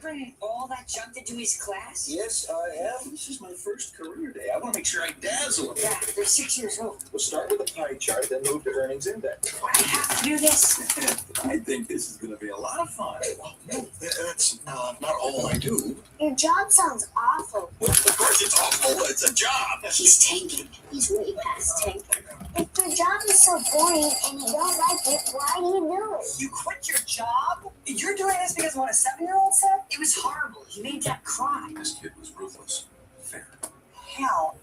bringing all that junk to Dewey's class? Yes, I am. This is my first career day. I want to make sure I dazzle them. Yeah, they're 6 years old. We'll start with a pie chart, then move to earnings index. I have to do this. I think this is going to be a lot of fun. No, that's not all I do. Your job sounds awful. Well, of course it's awful. It's a job. He's tanking. He's way past tanking. If your job is so boring and you don't like it, why do you do it? You quit your job? You're doing this because of what a 7-year-old said? It was horrible. He made Dad cry. This kid was ruthless. Fair. Hell,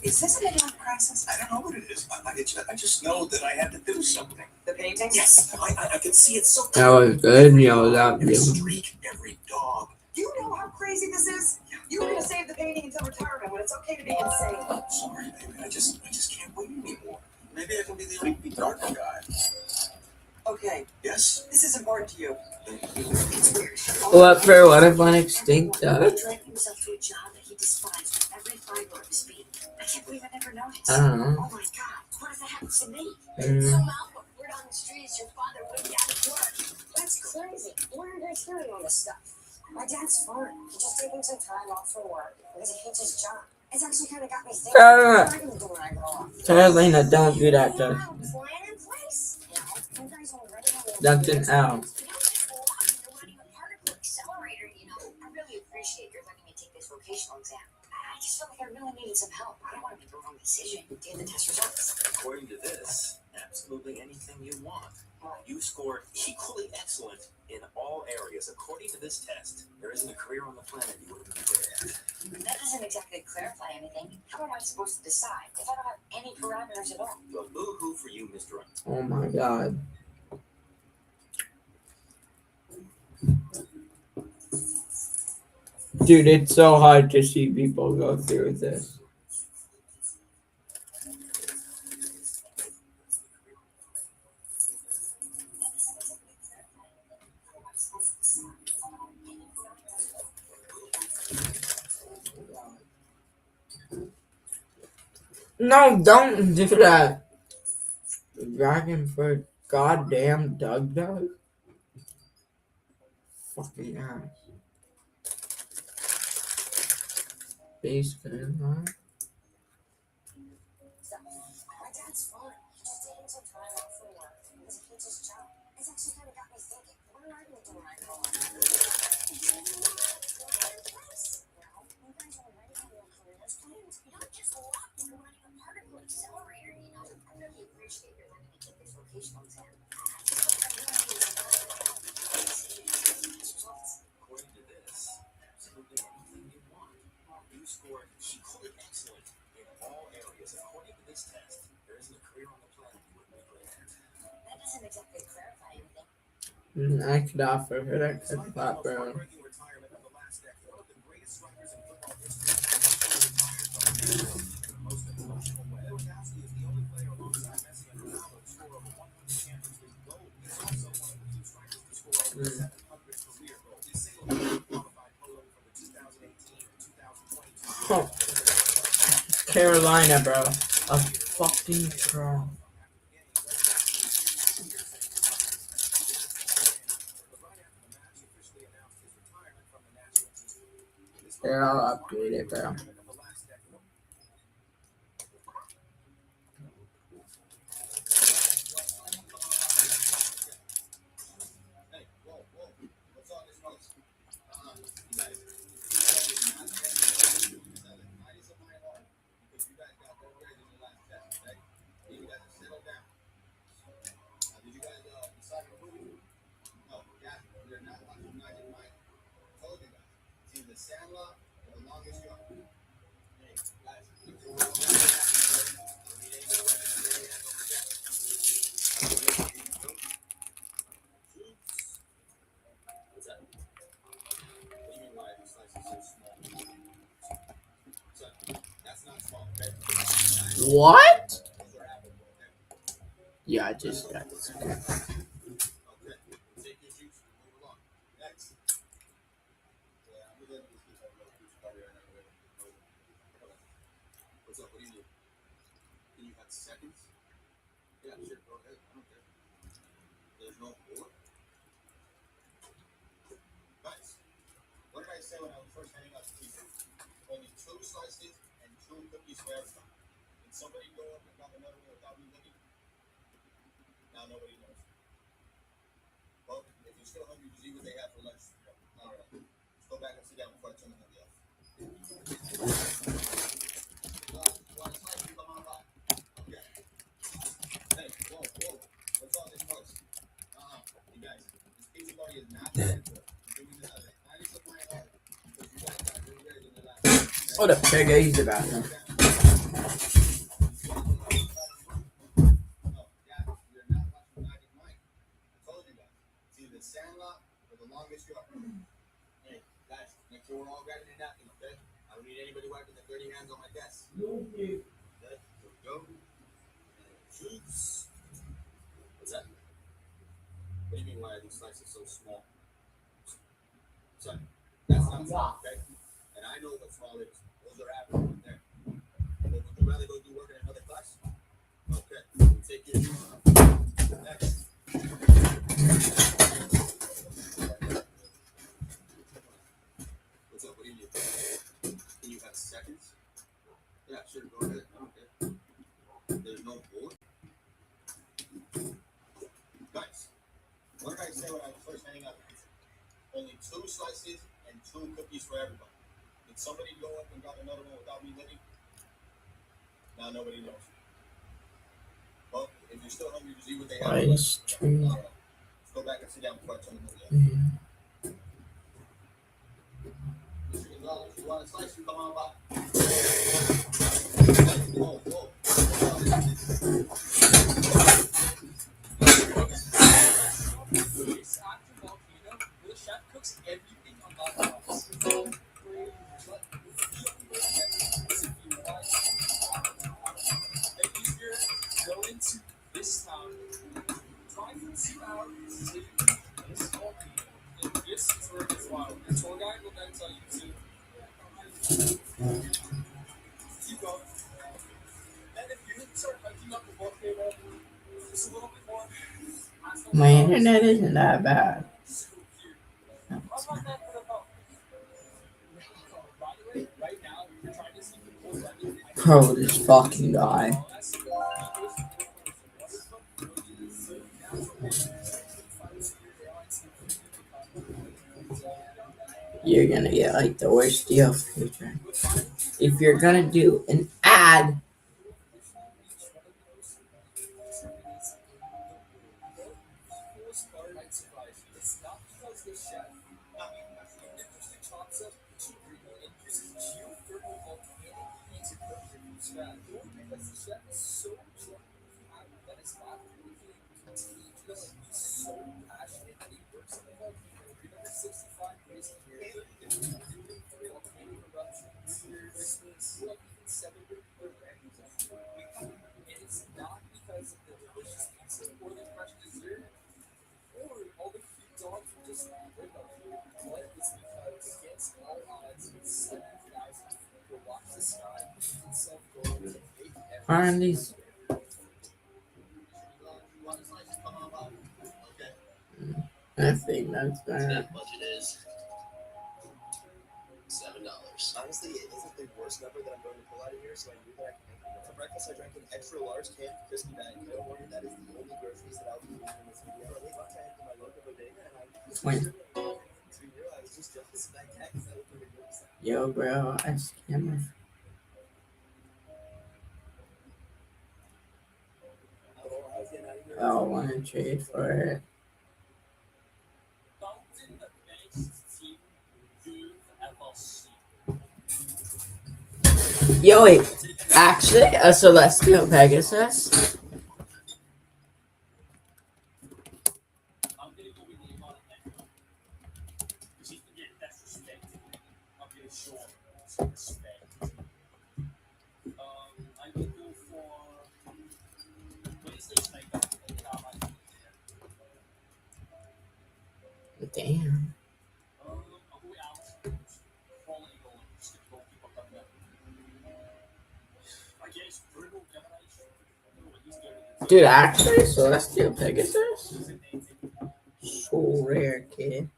is this a midlife crisis? I don't know what it is. I just know that I had to do something. The painting? Yes, I could see it so That was good, every streak, every dog. Do you know how crazy this is? You were going to save the painting until retirement when it's okay to be insane. Sorry, baby. I just can't wait anymore. Maybe I can be the only darker guy. Okay, Yes? this is important to you. It's weird. What for? What if one extinct He does? dragged himself to a job that he despised with every fiber of his being. I can't believe I never noticed. I don't know. Oh my God, what if that happens to me? Mm. Some output word on the streets, your father went out of work. That's crazy. Where are you guys hearing all this stuff? My dad's fine. He's just taking some time off from work because he hates his job. It's actually kind of got me thinking. What am I going to do when I grow up? Carolina, don't do that, You have Justin. a plan in place? You guys already have a Justin, out. I really appreciate your letting me take this vocational exam. I just felt like I really needed some help. I don't want to make the wrong decision. Get the test results. According to this, absolutely anything you want. You scored equally excellent in all areas. According to this test, there isn't a career on the planet you wouldn't be good at. That doesn't exactly clarify anything. How am I supposed to decide if I don't have any parameters at all? Well, boo-hoo for you, Mr. Wright. Oh my God. Dude, it's so hard to see people go through this. No, don't do that. Dragon for goddamn Doug. Fucking ass. Base gun, huh? My dad's fine. He's just taking some time off from work because he hates his job. It's actually kind of got me thinking. What am I going to do when I grow up? You guys already have your careers planned? You don't just walk, you're running a particle accelerator, you know. I really appreciate your letting me take this vocational exam. I just felt like I really needed some help. Test results. According to this, absolutely anything you want. You scored equally excellent in all areas. According to this test, there isn't a career on the planet you wouldn't be good at. That doesn't exactly clarify anything. I could offer her that good pop, bro. Heartbreaking retirement of the last decade. One of the greatest strikers in football history. Most emotional way. Gronkowski is the only player alongside Messi and Ronaldo to score over 100 Champions League goals. He's also one of the few strikers to score over 700 career goals. He single-handedly qualified Poland for the 2018 and 2022. Oh. Carolina, bro. A fucking strong. They're all upgraded, bro. What? Yeah, I just got this. What's up? What do you need? Can you have seconds? Yeah, sure. Go ahead. I don't care. There's no board. Nice. first handing out the pizza. Only 2 slices and 2 cookies for everybody. Did somebody go up and grab another one without me looking? Now nobody knows. Well, if you're still hungry, just eat what they have for lunch. All right. Let's go back and sit down before I turn the movie off. Want a slice? You come on by. Okay. Hey, whoa. What's all this fuss? You guys, this pizza party is not that good. I need some my heart. Because you guys got really ready in the last. What a pig is about him. Hey, guys, make sure we're all grabbing a napkin, okay? I don't need anybody wiping the dirty hands on my desk. Okay, here we go. Juice. What's that? What do you mean, why are these slices so small? Son, that's not small, okay? And I know what small is. Those are average right there. But would you rather go do work in another class? Okay, take your juice. Next. What's up? What do you need? Can you have seconds? Yeah, sure. Go ahead. Okay. There's no board. Guys, what did I say when I was first handing out the pizza? Only 2 slices and 2 cookies for everybody. Did somebody go up and grab another one without me looking? Now nobody knows. Well, if you're still hungry, just eat what they have. Nice. All right. Let's go back and sit down before I turn the movie off. If you want a slice, you come on by. Whoa. This active volcano, the chef cooks everything on that house. If you're going to this town, drive for 2 hours to this volcano. And this is where it gets wild. Your tour guide will then tell you to keep going. And if you start hiking up the volcano, just a little bit more. My internet isn't that bad. Bro, this fucking guy. You're gonna get like the worst deal future. If you're gonna do an ad, aren't these? I think that's better. Budget is $7. Honestly, it isn't the worst number that I'm going to pull out of here, so I knew that I could make it. For breakfast, I drank an extra large canned crispy bag. Don't worry, that is the only groceries that I'll be using in this video. I got to my local bodega, and I Wait. I was just jealous of that cat because I looked really good. Yo, bro, I scammer. I want to trade for it. Yo, wait. Actually, a Celestial Pegasus. Damn. Dude, actually, Celestial Pegasus? So rare, kid.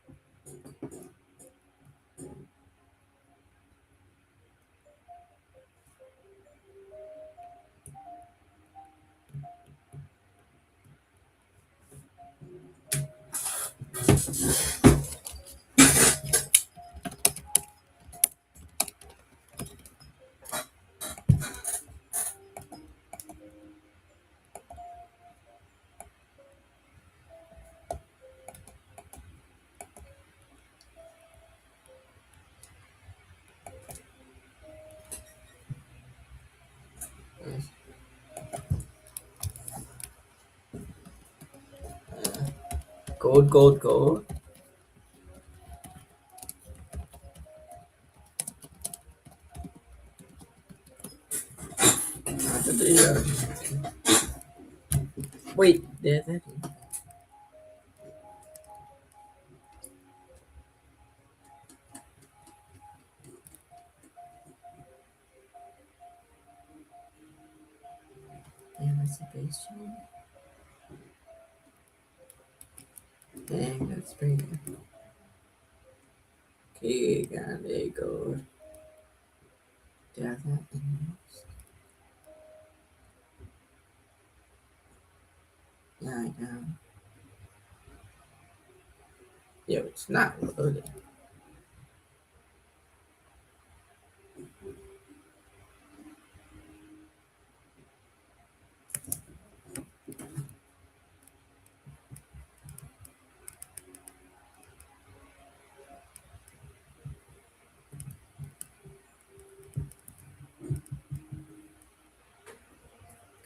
Gold, gold, gold. Wait, there's that. Damn, that's a base one. Dang, that's pretty good. Okay, got a gold. Did I have that in next? Yeah, I know. Yo, it's not loaded.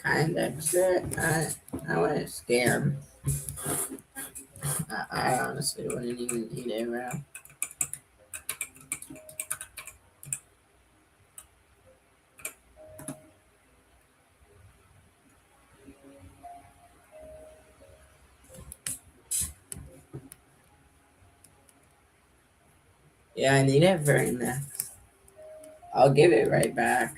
Kinda extra. I wouldn't scare him. I honestly wouldn't even need it, bro. Yeah, I need it very next. I'll give it right back.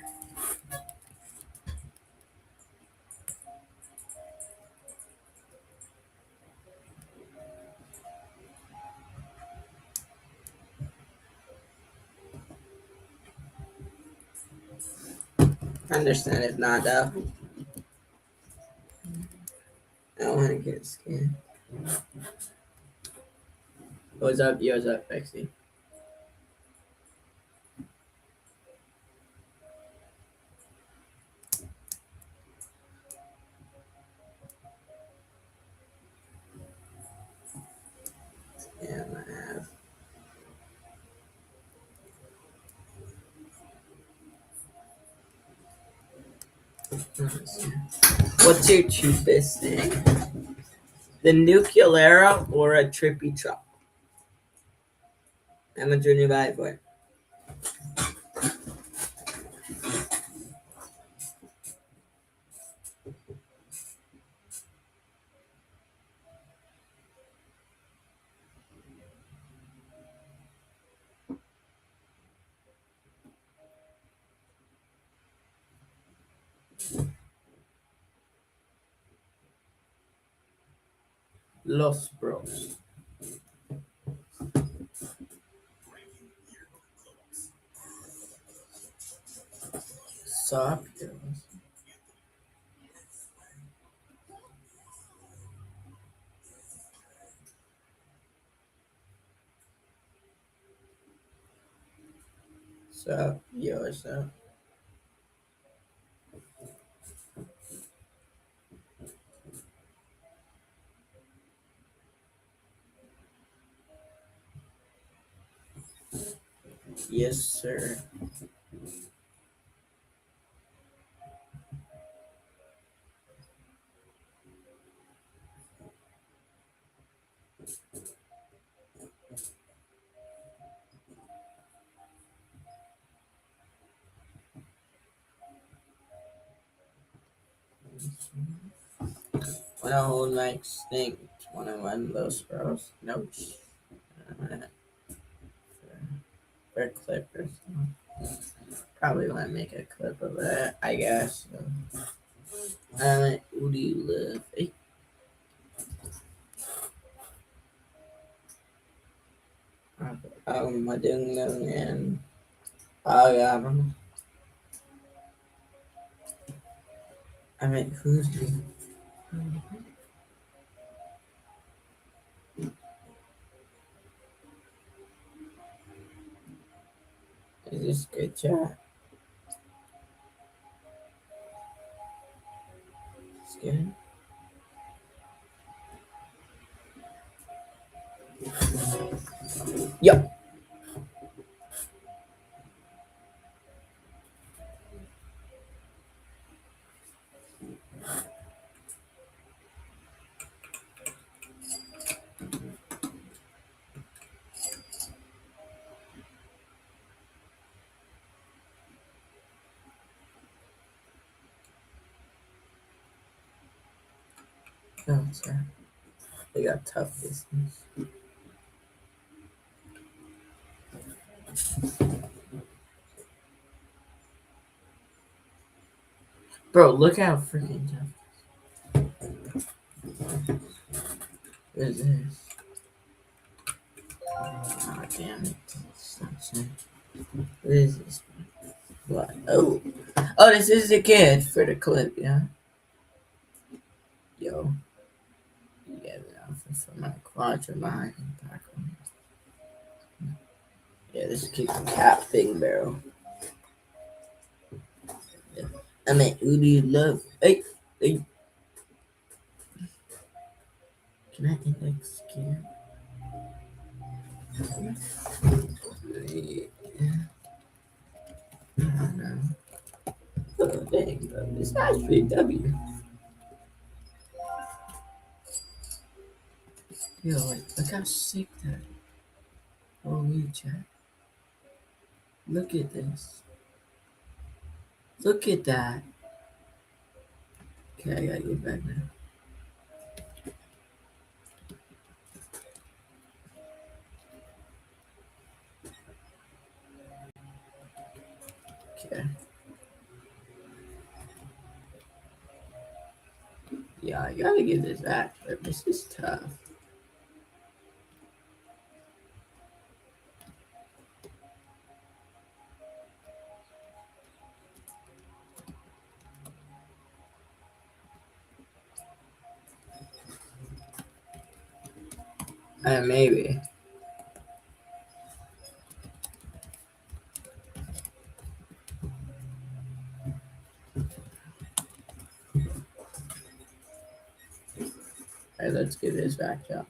I understand if not, though. I don't want to get scared. What's up? Yours up, Bexy? Yeah, I have. What's your cheapest thing? The Nucleara or a Trippy Truck? How much would you buy it for? Los Bros. Soft girls. So, yours up. Yes, sir. Wanna hold my extinct? Wanna run Los Bros? No. For clippers. Probably want to make a clip of that, I guess. Who do you live? Hey. Madung and Agam. I mean, who's Is this good chat? It's good. Yep. Oh, sorry. They got tough distance. Bro, look how freaking tough. What is this? Oh, damn it. Stop saying. What is this? What? Oh. Oh, this is the kid for the clip, yeah? Yo. You get it outfit for my quadrant behind and back on. Yeah, this kid can cap big barrel. Yeah. I mean, who do you love? Hey, hey. Can I index scan? I don't know. Oh, dang, bro. This guy's pretty W. Yo, like, look how sick that. Holy chat. Look at this. Look at that. Okay, I gotta get back now. Okay. Yeah, I gotta get this back, but this is tough. Maybe. Alright, let's get this back up.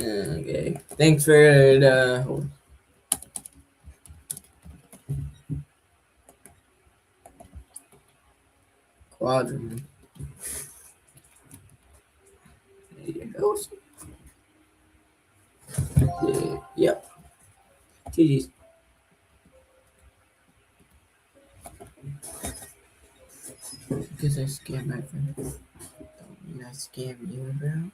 Okay. Thanks for the quadrant. There you go. Yep. GG's. Because I scammed my friend. Don't mean I scammed you, bro.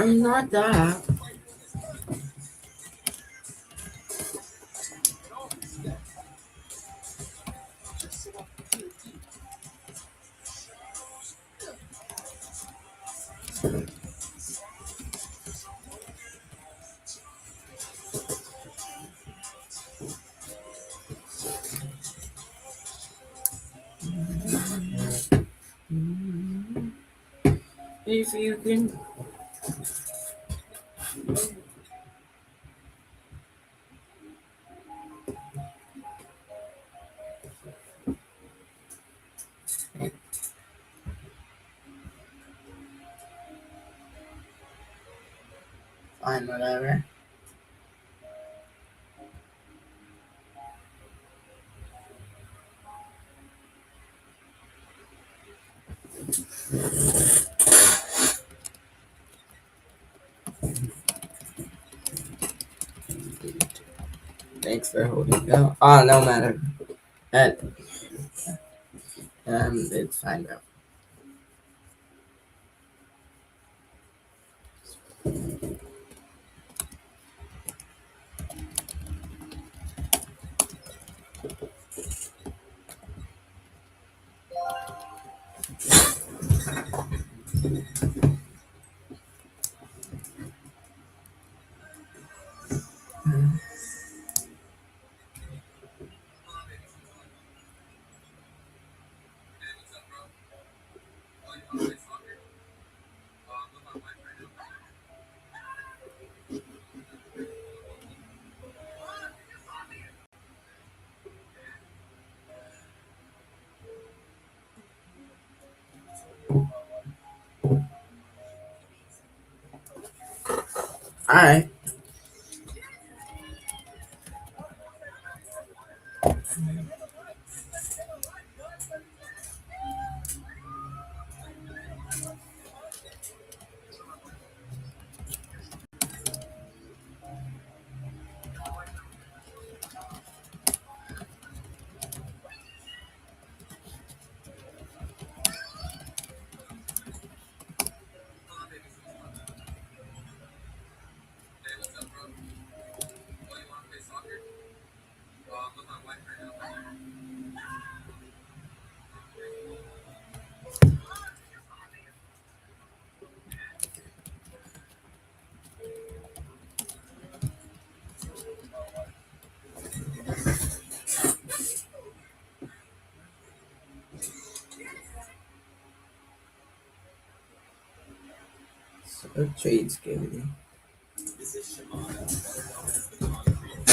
Not that. If you can. Fine, whatever. Thanks for holding out. Oh, no matter. It's fine, bro. Alright. Hey, what's up, bro? Oh, you want to play soccer? Well, I'm with my wife right now. So trades activity. This is Shimano, better known as the Concrete.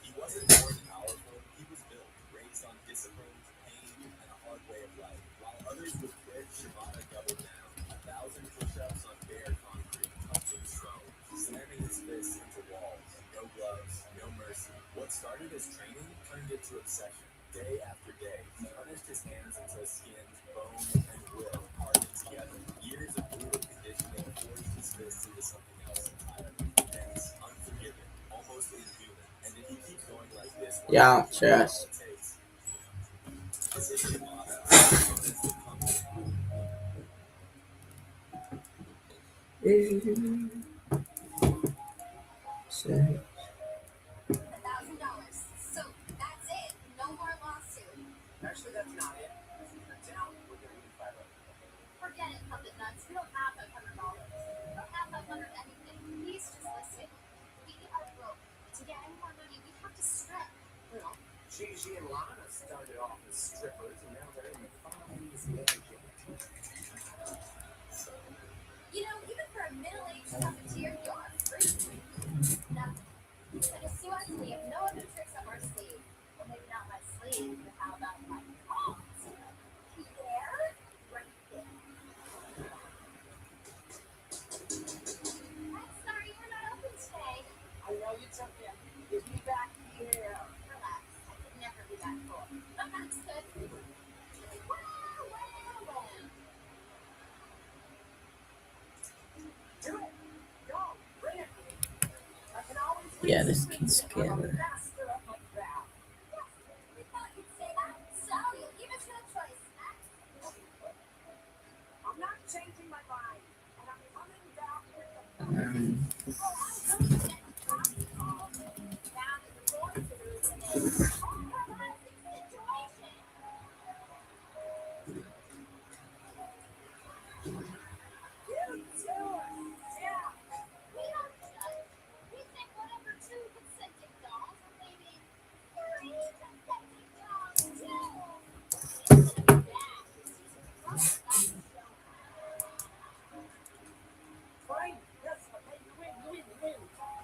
He wasn't born powerful, he was built, raised on discipline, pain, and a hard way of life. While others would quit, Shimano doubled down. 1,000 push-ups on bare concrete, punching stone, slamming his fists into walls. No gloves, no mercy. What started as training turned into obsession. Day after day, he punished his hands until skin, bone, and will hardened together. Years of brutal conditioning forged his fists into something else entirely. Dense, unforgiving, almost inhuman. And if he keeps going like this, Yeah, cheers. this is Shimano, known as the Concrete. So, $1,000. So that's it. No more lawsuit. Actually, that's not it. For down, we're going to need 500. Forget it, puppet nuts. We don't have $500. We don't have 500 anything. Please just listen. We are broke. To get any more money, we have to strip. Well, Gigi and Lana started off as strippers, and now they're in the fines managing. You know, even for a middle-aged puppeteer, you're free. Nothing. And as soon as we have no other tricks up our sleeve, well, maybe not my sleeve, but how about my palms? Here, right there. I'm sorry, we're not open today. I know you took him. Give me back here. Relax, I could never be that full. But that's good. Well. Do it. Go. Bring it. I can always yeah, this reach kid's the I'm a scammer. master of my craft. Yes, we thought you'd say that. So, you'll give us no choice. I'm not changing my mind, and I'm coming back with the Now that the boys are losing it, compromising situation. you two are sick. We don't judge. We think whatever two consenting dolls, or maybe three consenting dolls, too. It's gonna be bad. Fine. Yes, okay, you win.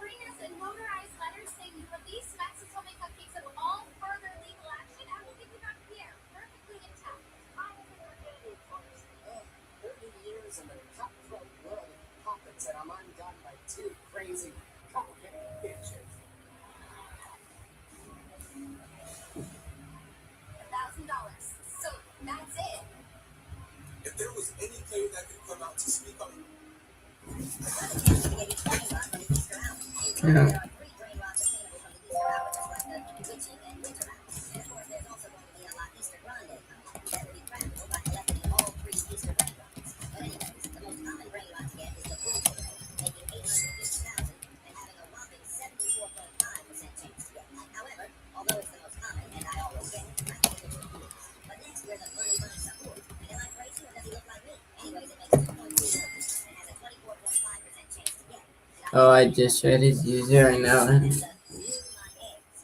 Bring us in notarized letters saying you release Mexico cupcakes and all further legal action, and we'll give you back here, perfectly intact. I'm in 30 years in the cutthroat world of puppets, and I'm undone by two crazy cupcake bitches. $1,000. So that's it. If there was any player that could come out to speak on Yeah. There are 3 Brainrots attainable from the Easter hour, just like the witching and winter hours. And of course, there's also going to be a La Easter Grande coming that will be practical by collecting all 3 Easter Brainrots. But anyways, the most common Brainrot to get is the blue today, making 850,000 and having a whopping 74.5% chance to get. However, although it's the most common and I always get it, I think it's ridiculous. But next, we're the funny support. And am I crazy or does he look like me? Anyways, it makes 2.2 million and has a 24.5% chance to get. Oh, I just read his user right now. The new line eggs,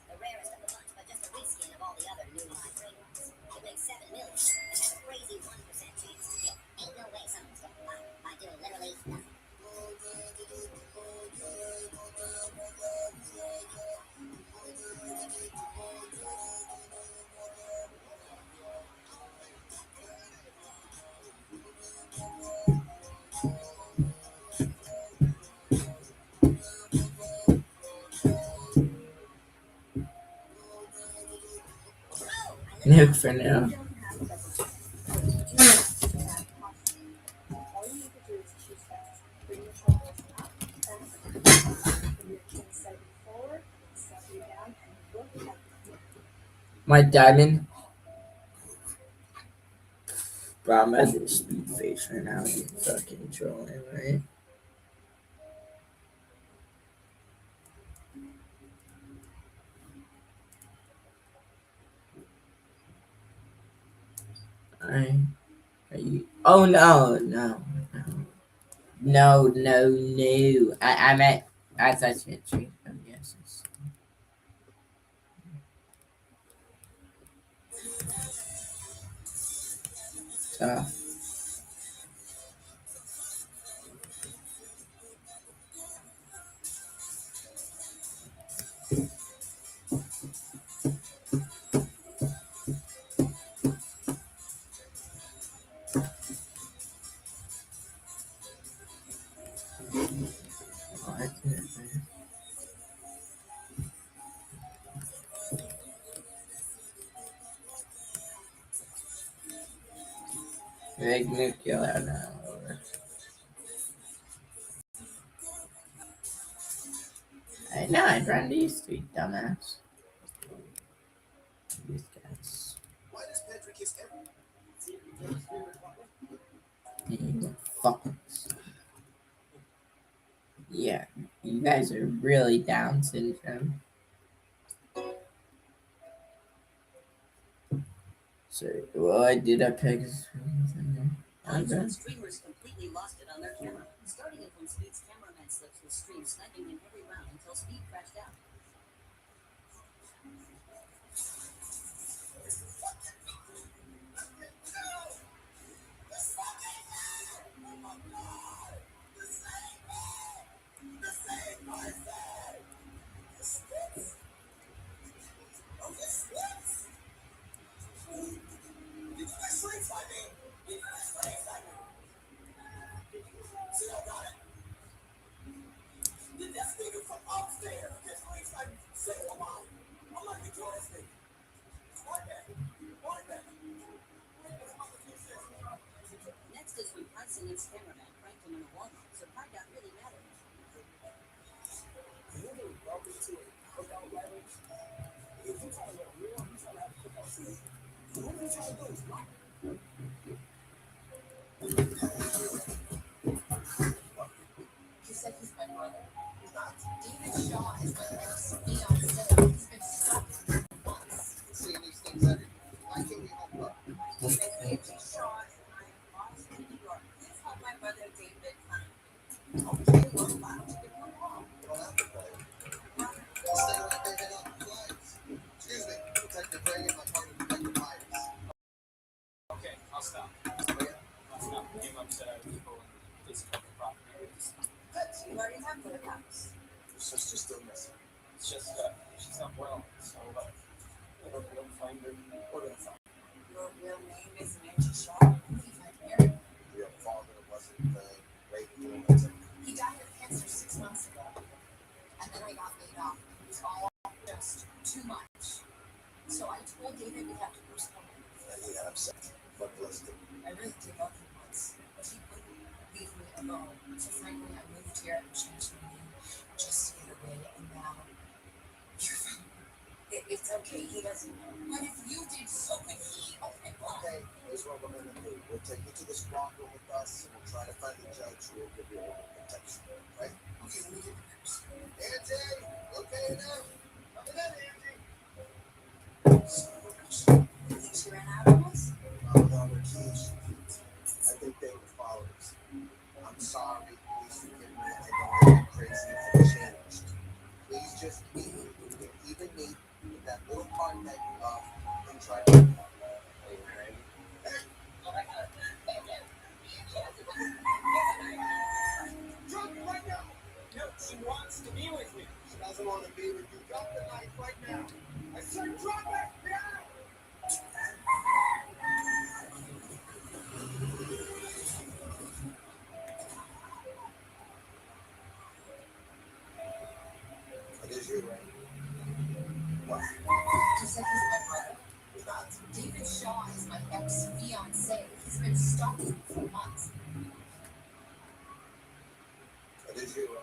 the rarest of the bunch, but just a reskin of all the other new line Brainrots. It makes 7 million and has a crazy 1% chance to get. Ain't no way someone's getting by doing literally nothing. Nuke for now. You don't have to double check. All you need to do is choose fast. Bring your shoulders up, back, bring your chin slightly forward, slightly down, and look at the My diamond. Bro, I'm at this speed face right now. You fucking trolling, right? I. Are you? Oh no, no, no, no, no, no. I'm at. I thought you had treat them. Yes. So. Oh, I did it, man. Big nuclear now. I know, I'd run these three dumbass. These guys. Why does Patrick kiss every? You fuckers. Yeah, you guys are really Down syndrome. So, well, I did a pick. Hollywood streamers completely lost it on their camera. Starting it when Speed's cameraman slips with stream sniping him every round until Speed crashed out. Next is when Hudson and its cameraman pranked him in a Walmart, so Pride got really mad at him. He said he's my brother. David Shaw is my ex. Neon said he's been stalking me for months. Seeing these things every. Why can't we help her? David Shaw and I am lost in New York. Please help my brother David find me. Okay, well, why don't you give him a call? We don't have to play. I'll stay right there and up the flags. Excuse me, Detective Ray and my partner Detective Myers. Okay, I'll stop. I'll stop. Came upset I was going to this property. Good, you already have the house. Your sister's still missing. It's just she's not well, so I hope we don't find her. We're gonna find her. Your real name is Nancy Shaw. He's my parent. Your father wasn't the rape lunatic. He died of cancer 6 months ago. And then I got laid off. It was all just too much. So I told David we have to postpone it. And he got upset. But listed. I really did love him once, but he wouldn't leave me alone. So frankly, I moved here and changed my name just to get away. And now, it's okay. He doesn't know. But if you did, so could he. Okay, well. Okay, here's what we're gonna do. We'll take you to the squad room with us, and we'll try to find the judge who will give you a little protection. Right? Okay, let me get the nurse. Angie! Okay now? Coming in, Angie! You think she ran out on us? No, we're keys. I think they were followers. I'm sorry. Please forgive me. I know I went crazy. I changed. Please just meet me. Even me with that little part that you love and try to. Hey, Ray. Hey! Drop it right now! No, she wants to be with me. She doesn't want to be with you. Drop the knife right now. I said drop it now! It is you, Ray. What? She said he's my brother. He's not. Shaw is my ex-fiance. He's been stalking me for months. I did you wrong.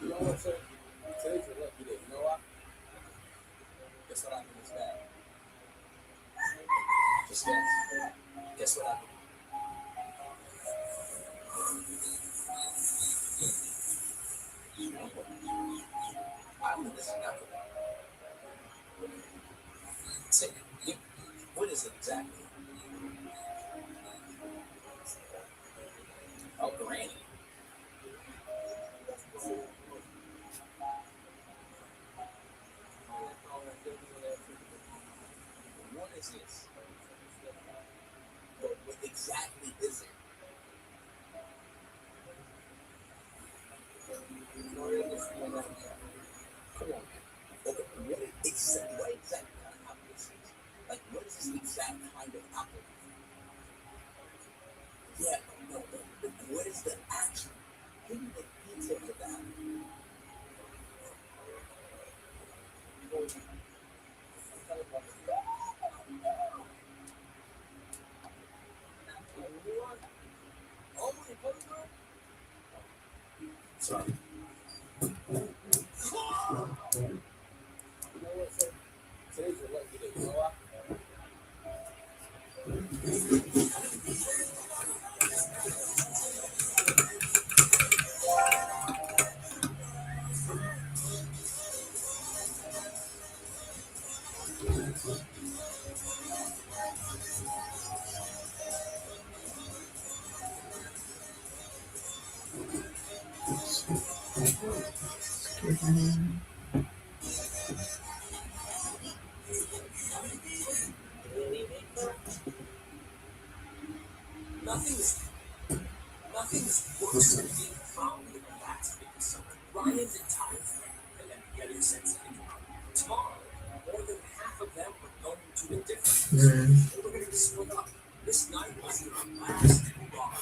You know what, sir? Today's your lucky day. You know what? Guess what happened this bad? Just guess. Guess what happened? I don't listen to that. Say, what is it exactly? Oh, granny. What is this? What exactly is it? Come on, man. Okay, what exactly kind of apple is this? Like, what is this exact kind of apple? Yeah, no, but what is the action? Give me the details of that. Oh, my God. Sorry. You know what, sir? Today's your lucky day. You know what? Nothing's worse than being found in a last big summer. Ryan's entire family, and then get a sense of humor. Tomorrow, more than half of them were going to a different place. They were going to be split up. This night was their last hurrah.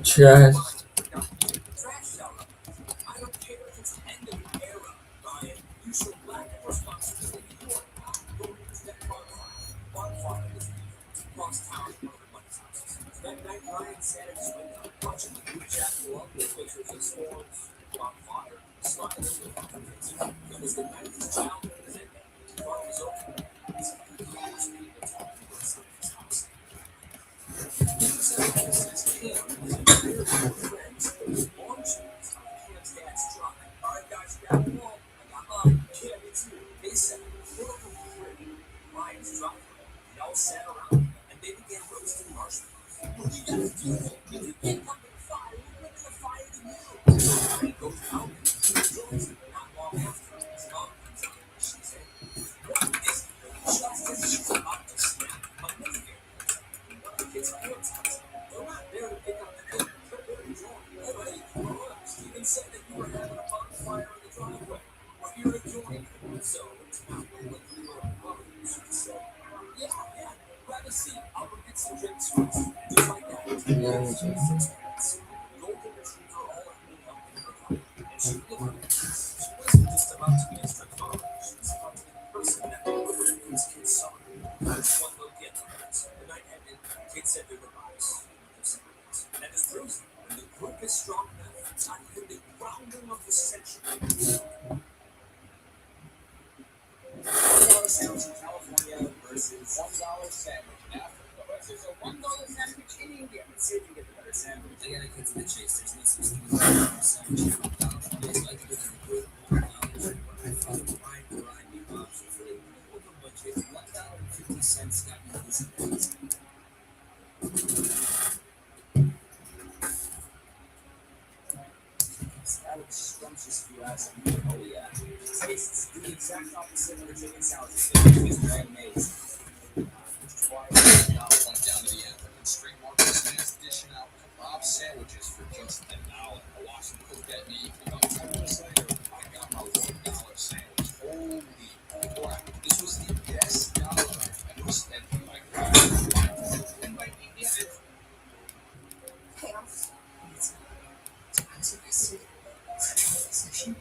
Trust. Trash out. I don't care if it's the end of the era, Ryan. You should lack responsibility. You are not going to use that bonfire this week. Across town from everybody's houses. That night, Ryan sat at his window, watching the group chat blow up with pictures of storms, bonfire, smiling with confidence. It was the night his childhood was ending. The bar was open. He's like, people talking inside his house. Since Cam is a very good friend, those lawn chairs on Cam's dad's truck. All right, guys, grab them all. I got mine. Cam, me too. They said, we're over here. Ryan's driving. They all sat around and they began roasting marshmallows. What do you guys do? If you can't come to the fire, we'll bring the fire to you. Ryan goes out and he joins them. Not long after, his mom comes out and she said, what is it? Just as she's about to snap, a minivan comes up. One of the kids' parents comes up. They're not there to pick up the kid. They're there to join. Alright, come on. Steven said that you were having a bonfire in the driveway. We're here to join you. So it's not really like we were alone. She said, yeah. Grab a seat. I'll go get some drinks first. Just like that. Golden retriever all hanging up in her pocket. And she looked at us. She wasn't just about to be a strict mom. She was about to be the person that delivered these kids saw. One look at others. The night ended. Kids said their goodbyes. And that just proves it. When the group is strong enough, it's not even the grounding of the century. $1 sandwich in California versus $1 sandwich in Africa versus a $1 sandwich in India. Let's see if you get the better sandwich. I gotta cut to the chase. There's no such thing as a $1 sandwich in California. It's like a good $1. scrumptious if you ask me. Oh yeah. Tastes the exact opposite of the chicken salad it's brand made. Which is why now went down to the African street market stands dishing out kebab sandwiches for just $1. I watched them cook that meat. About 10 minutes later, I got my $1 sandwich. Holy crap. This was the best dollar I've ever spent in my life. And by yeah, Chaos. As I see, session.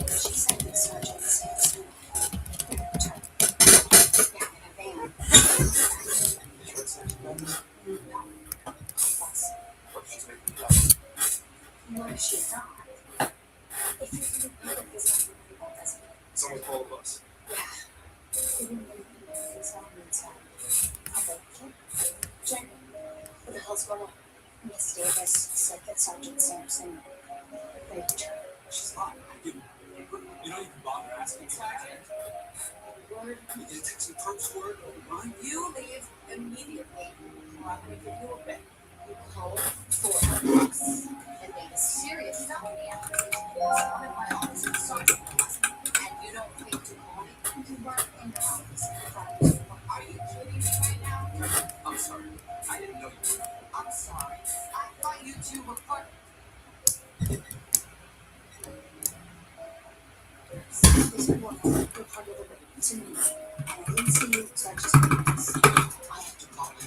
She said the sergeant says yeah, in a van. What if she's not? If you didn't know that there's nothing about this. Someone call the bus. Yeah. Even when it's all inside. Okay. Jen, what the hell's going on? Miss Davis said that Sergeant Sampson raped her. She's not. you know you can bother asking for that. Word. You can take some perks for it. Run. You leave immediately, or I'm going to give you a bit. You call for a box and make a serious felony accusation against one of my officers, Sergeant Lewis. And you don't think to call me? You work in the office. Are you kidding me right now? I'm sorry. I didn't know you were. I'm sorry. I thought you two were part. This woman was part of the rape to me, and I didn't see you, so I just did this. I have to call you.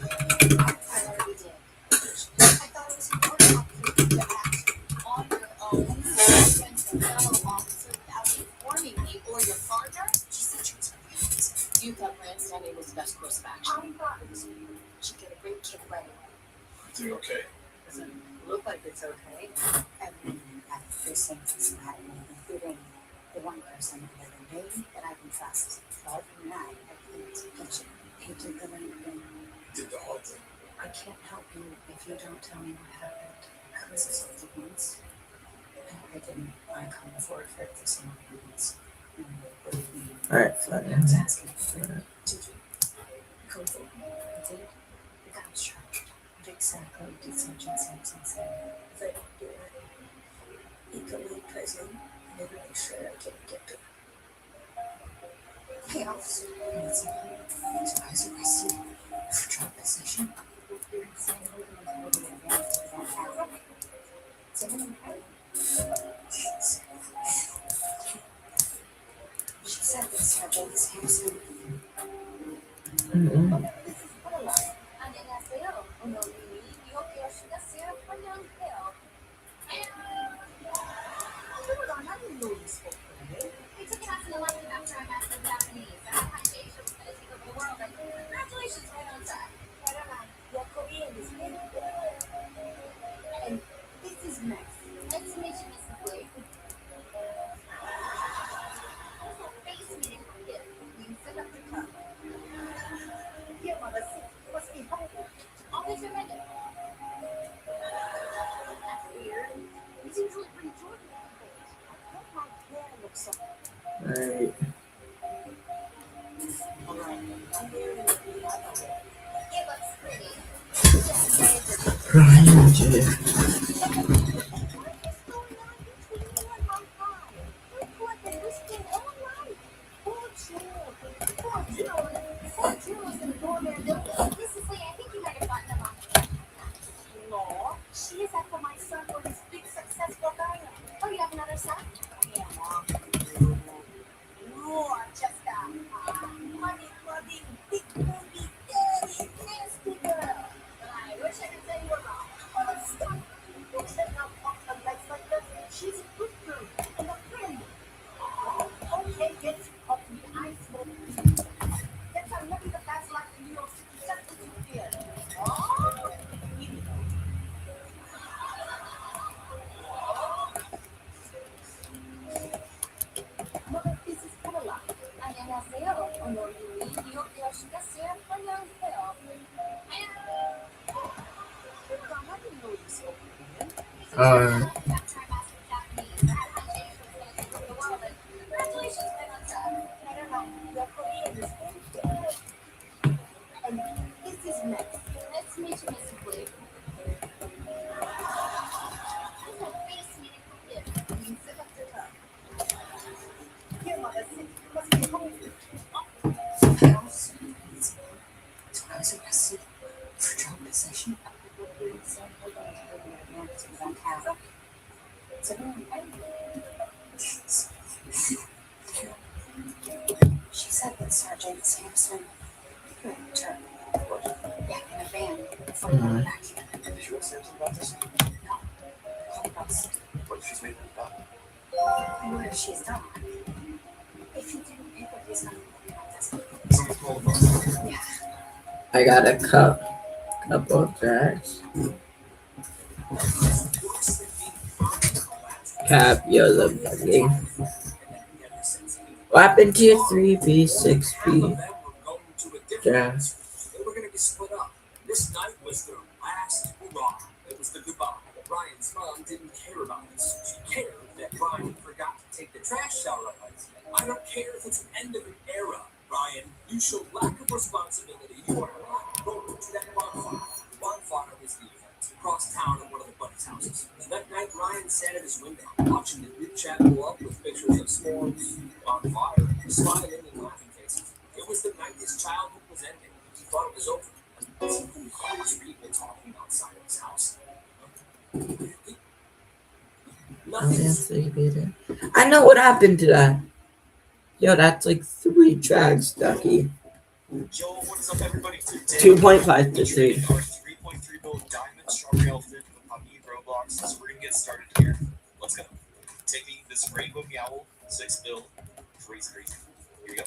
I already did. I thought it was important for you to act on your own against a fellow officer without informing me or your partner. She said she was grandstanding. You thought grandstanding was the best course of action. I thought it was she get a great kick right away. Is it okay? Doesn't look like it's okay. Everyone at the precinct is mad at me, including the one person that I know that I can trust. But other than that, everything's pitching. He did the right thing. Did the hard thing. I can't help you if you don't tell me what happened. I was assaulted once. I didn't want to come forward for some reasons. Alright, fine. I was asking for it. Did you go for it? I did. The guy was charged. What exactly did Sergeant Sampson say? If I don't do it, he put me in prison. Maybe make sure I can't get to it. Hey, officer. Nancy, I was arrested for drug possession. You're insane. We're going to advance to that hour. So then, she said that Sergeant Sampson. He took it as an elective after I mastered Japanese. I had my Asia was going to take over the world, and congratulations, right on track. Your Korean is very good. And this is Max. Nice to meet you, Mrs. Blake. Basement in here. You set up the cup. Here, mother. What's the home? Always remember. That's weird. He's usually pretty Jordan. I hope my hair looks so. Alright. Alright. I'm here in the other. It looks pretty. Ryan J. She is after my son for his big successful diner. Oh, you have another son? Yeah, Mom. More just money, big booty, daddy, nasty girl. I wish I could say you were wrong. Oh, stop. Don't set up off the legs like that. She's a good girl and a friend. Oh, okay, get up to the ice smoke. That's how lucky the best life in New York City just as you feel. Oh, Mother, this is Paula. 안녕하세요. 오늘 우리 뉴욕 여신가스의 환영해요. This is Meg. Nice to meet you, Mr. Blake. Oh, wait a minute. Yes, sit up to her. Here, mother, sit. Must be hungry. That's when I was arrested for drug possession. She said that Sergeant Sampson raped her. Yeah, in a van before we went back here. Did you ask Samson about this? No, called us. What if she's made it up? What if she's done? If he didn't pick up his number about this. Someone's called the phone. Yeah. I got a couple of tracks. Cap, you're the buggy. What happened to your 3B, 6B? Yeah. They were going to get split up. This night was their last hurrah. It was the goodbye. Ryan's mom didn't care about this. She cared that Ryan forgot to take the trash out of us. I don't care if it's the end of an era, Ryan. You show lack of responsibility. You are not going to that bonfire. The bonfire was the event across town at one of the buddies' houses. And that night, Ryan sat at his window, watching the group chat blow up with pictures of storms, bonfire, smiling and laughing faces. It was the night his childhood was ending. He thought it was over. Something crazy people talking outside of his house. I know what happened to that. Yo, that's like 3 tracks, Ducky. Yo, what is up, everybody? Today, 2.5 to 3. our 3.3 mil diamond strawberry elephant on Roblox. So we're gonna get started here. Let's go. Taking this rainbow owl, 6 bill, freeze. Here we go.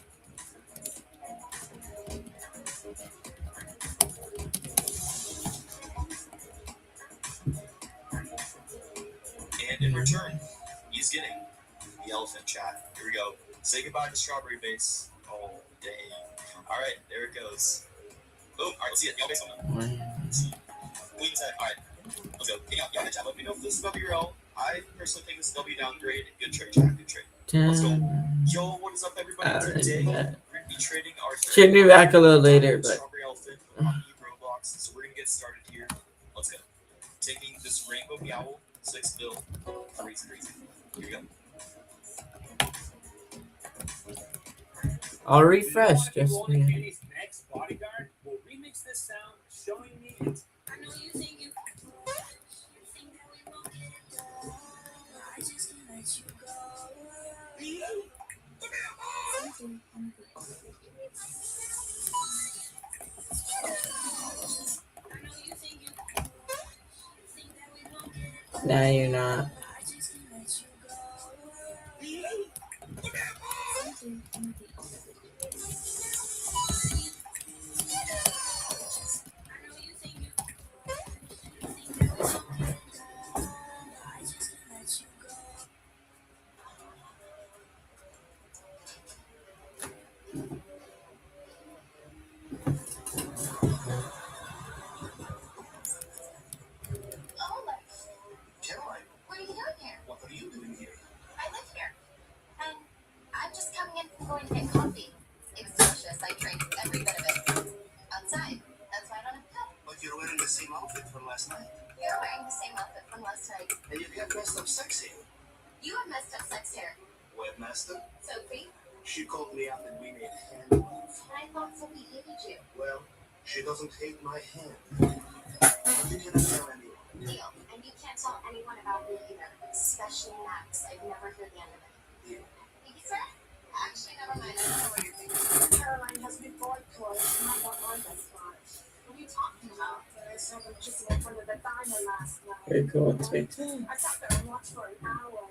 And in return, he's getting the elephant chat. Here we go. Say goodbye to strawberry base. Oh, dang. All right, there it goes. Boom. All right, let's see it. Y'all base on Queen 10. All right, let's go. Y'all chat. Let me know if this is WRL. I personally think this is W downgrade. Good trade, chat. Good trade. Let's go. Yo, what is up, everybody? Today, we're going to be trading our Should be back a little later, but strawberry elephant on Roblox. So we're going to get started here. Let's go. Taking this rainbow owl, 6 bill, freeze. Here we go. I'll refresh just for me. next bodyguard will remix this sound, showing me it's. I know you think you think that we won't get it done. I just can't let you go. I know you think that we won't get it done. Nah, you're not. I just can't let you go. Caroline, What are you doing here? what are you doing here? I live here. And I'm just coming in from going to get coffee. It's delicious. I drink every bit of it. Outside. That's why I don't have a cup. But you're wearing the same outfit from last night. You're wearing the same outfit from last night. And you've got messed up sex hair. You have messed up sex hair. Webmaster, Sophie, she called me up and we made hand moves. I thought Sophie hated you. Well, she doesn't hate my hand. You cannot tell anyone. Deal. And you can't tell anyone about me either. Especially Max. I'd never hear the end of it. Deal. Thank you, sir. Actually, never mind. I don't know what you're thinking. Caroline has been bored toys, and I don't like this much. What are you talking about? I saw them kissing in front of the diner last night. Very cool. Take I sat there and watched for an hour.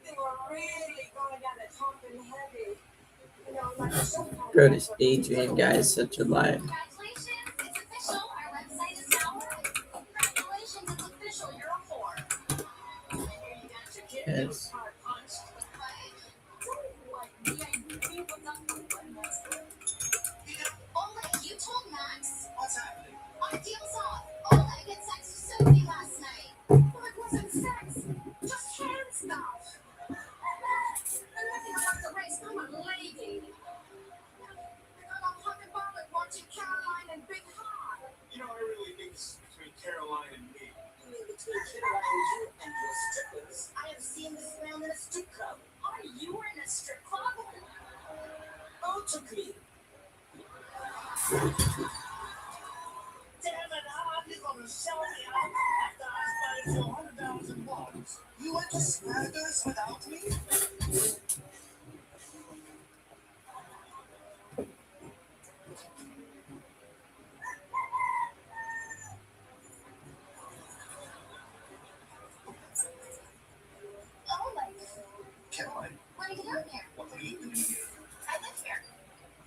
They were really going at it hot and heavy. You know, like a show. Bro, this Adrian guy is such a lie. Congratulations. It's official. Our website is now live. Congratulations. It's official. You're a whore. You got your kid Yes. hard punched. Like me with nothing but nothing. Only you told Max. What's happening? Our deal's off. All I get sex with Sophie last night. Well, it wasn't sex. Just hand stuff. And nothing about the race. I'm a lady. I'm a pocket bomb watching Damn it, how are you gonna sell me out after I spent you $100 in loans? You went to Smathers without me? Oh my God. Caroline, What are you doing here? what are you doing here? I live here.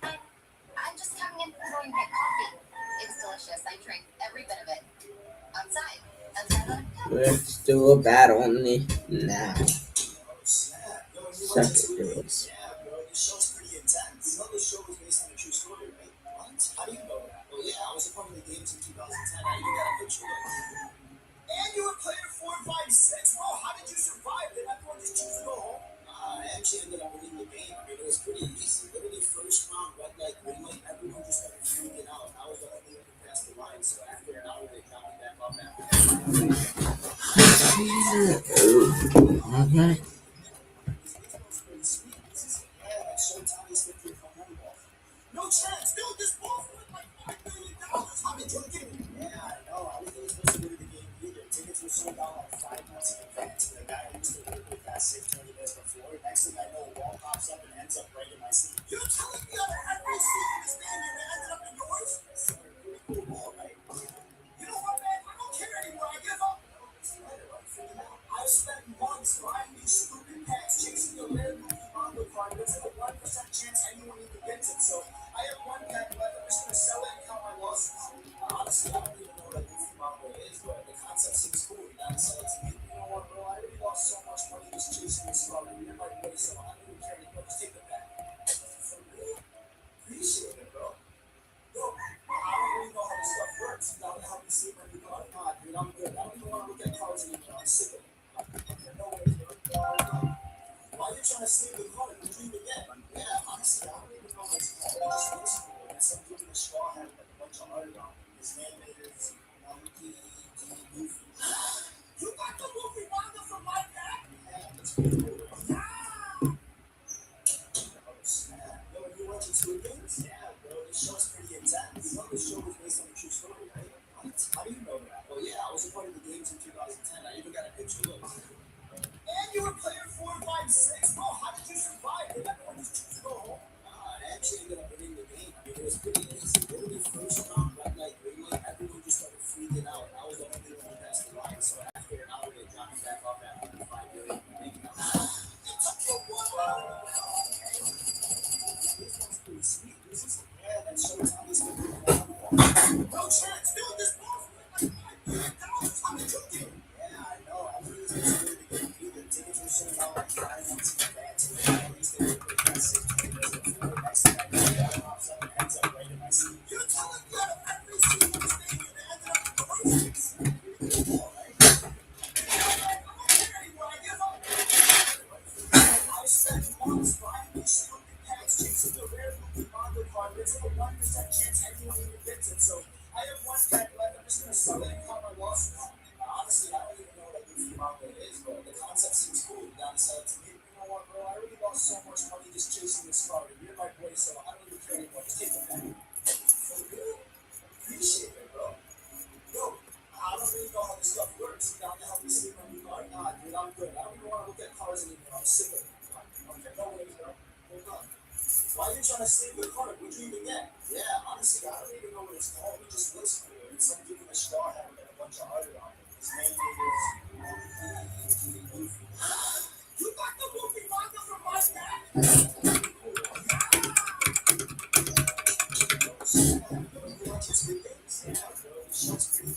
I'm just coming in going to get coffee. It's delicious. I drink every bit of it. Outside. Outside on the Let's do a battle on the now. Oh, snap. Yo, you Suck went it, to dudes. Yeah, bro, this show's pretty intense. You know the show was based on a true story, right? What? How do you know that? Well, yeah, I was a part of the games in 2010. I even got a picture of it. And you were player 456. Bro, how did you survive? Did everyone just choose to go home? I actually ended up winning the game. I mean, it was pretty easy. Literally, first round, red light, green light, everyone just started freaking out. I was the only one who passed the line, so after an hour, they got me back up after that. Okay. No chance, dude. This ball's worth like $5 million. How did you get it? Yeah, I know. I wasn't even supposed to go to the game either. Tickets were sold out like 5 months in advance. The guy who used to work with that 6 20 minutes before. Next thing I know, a wall pops up and ends up right in my seat. You're telling me out of every seat in this stadium that ended up in yours? Sorry, pretty cool ball, right? You know what, man? I don't care anymore. I give up. I've spent months buying these stupid packs, chasing the rare movie manga card. There's like a 1% chance anyone even gets it. So I have one pack left. I'm just gonna sell it and count my losses. Honestly, I don't even know what a goofy manga is, but the concept seems cool. You gotta sell it to me. You know what, bro? I already lost so much money just chasing this card. You're my boy, so I don't even care anymore. Just take the pack. For real? Appreciate it, bro. Yo, I don't really know how this stuff works. You gotta help me see my new card. Nah, dude, I'm good. I don't even want to look at cards anymore. I'm sick of it. No way, bro. Why are you trying to save the card? Would you even get? Yeah, honestly, I don't even know what it's called. It just looks cool. And some dude in a straw hat with like a bunch of art on it. His name is Monkey D. Goofy. You got the movie manga from my pack? Yeah, that's pretty cool. Yeah! Oh, snap. Yo, you watching Squid Games? Yeah, bro, this show's pretty intense. You know the show was based on a true story, right? What? How do you know that? Well, yeah, I was a part of the games in 2010. I even got a picture of it. And you were player 456. Bro, how did you survive? Did everyone just choose to go home? I actually ended up winning the game. I mean, it was pretty easy. Literally, first round, red light, green light, everyone just started freaking out. I was the only one who passed the line, so after an hour, they got me back up after the 5 million. It took you one round. This one's pretty sweet. This is, yeah, that shows how he's going to do No chance, dude. This ball's worth like $5 million. How did you get it? Yeah, I know. I wasn't even supposed to go to the game either. Tickets were sold out like 5 months in advance. And the guy who used to work with that 6 20 minutes before. Next thing I know, the guy pops up and ends up right in my seat. You're telling me out of every seat in this stadium that ended up in yours? All right. I don't care anymore. I give up. I've spent months buying these stupid packs, chasing the rare movie manga card. There's like a 1% chance anyone even gets it. So I have one pack left. I'm just gonna sell it and count my losses. Honestly, I don't even know what a goofy manga is, but the concept seems cool. You gotta sell it to me. You know what, bro? I already lost so much money just chasing this card. You're my boy, so I don't even care anymore. Just take the pack. For real? Appreciate it, bro. Yo, I don't really know how this stuff works. You gotta help me see my new card. Nah, dude, I'm good. I don't even want to look at cards anymore. I'm sick of it. Okay, no way, bro. Hold on. Why are you trying to save the card? What'd you even get? Yeah, honestly, I don't even know what it's called. It just looks cool. It's some dude in a straw hat with like a bunch of art on it. His name is Monkey D. Goofy. You got the movie manga from my pack? You watching Squid Games? Yeah, bro, this show's pretty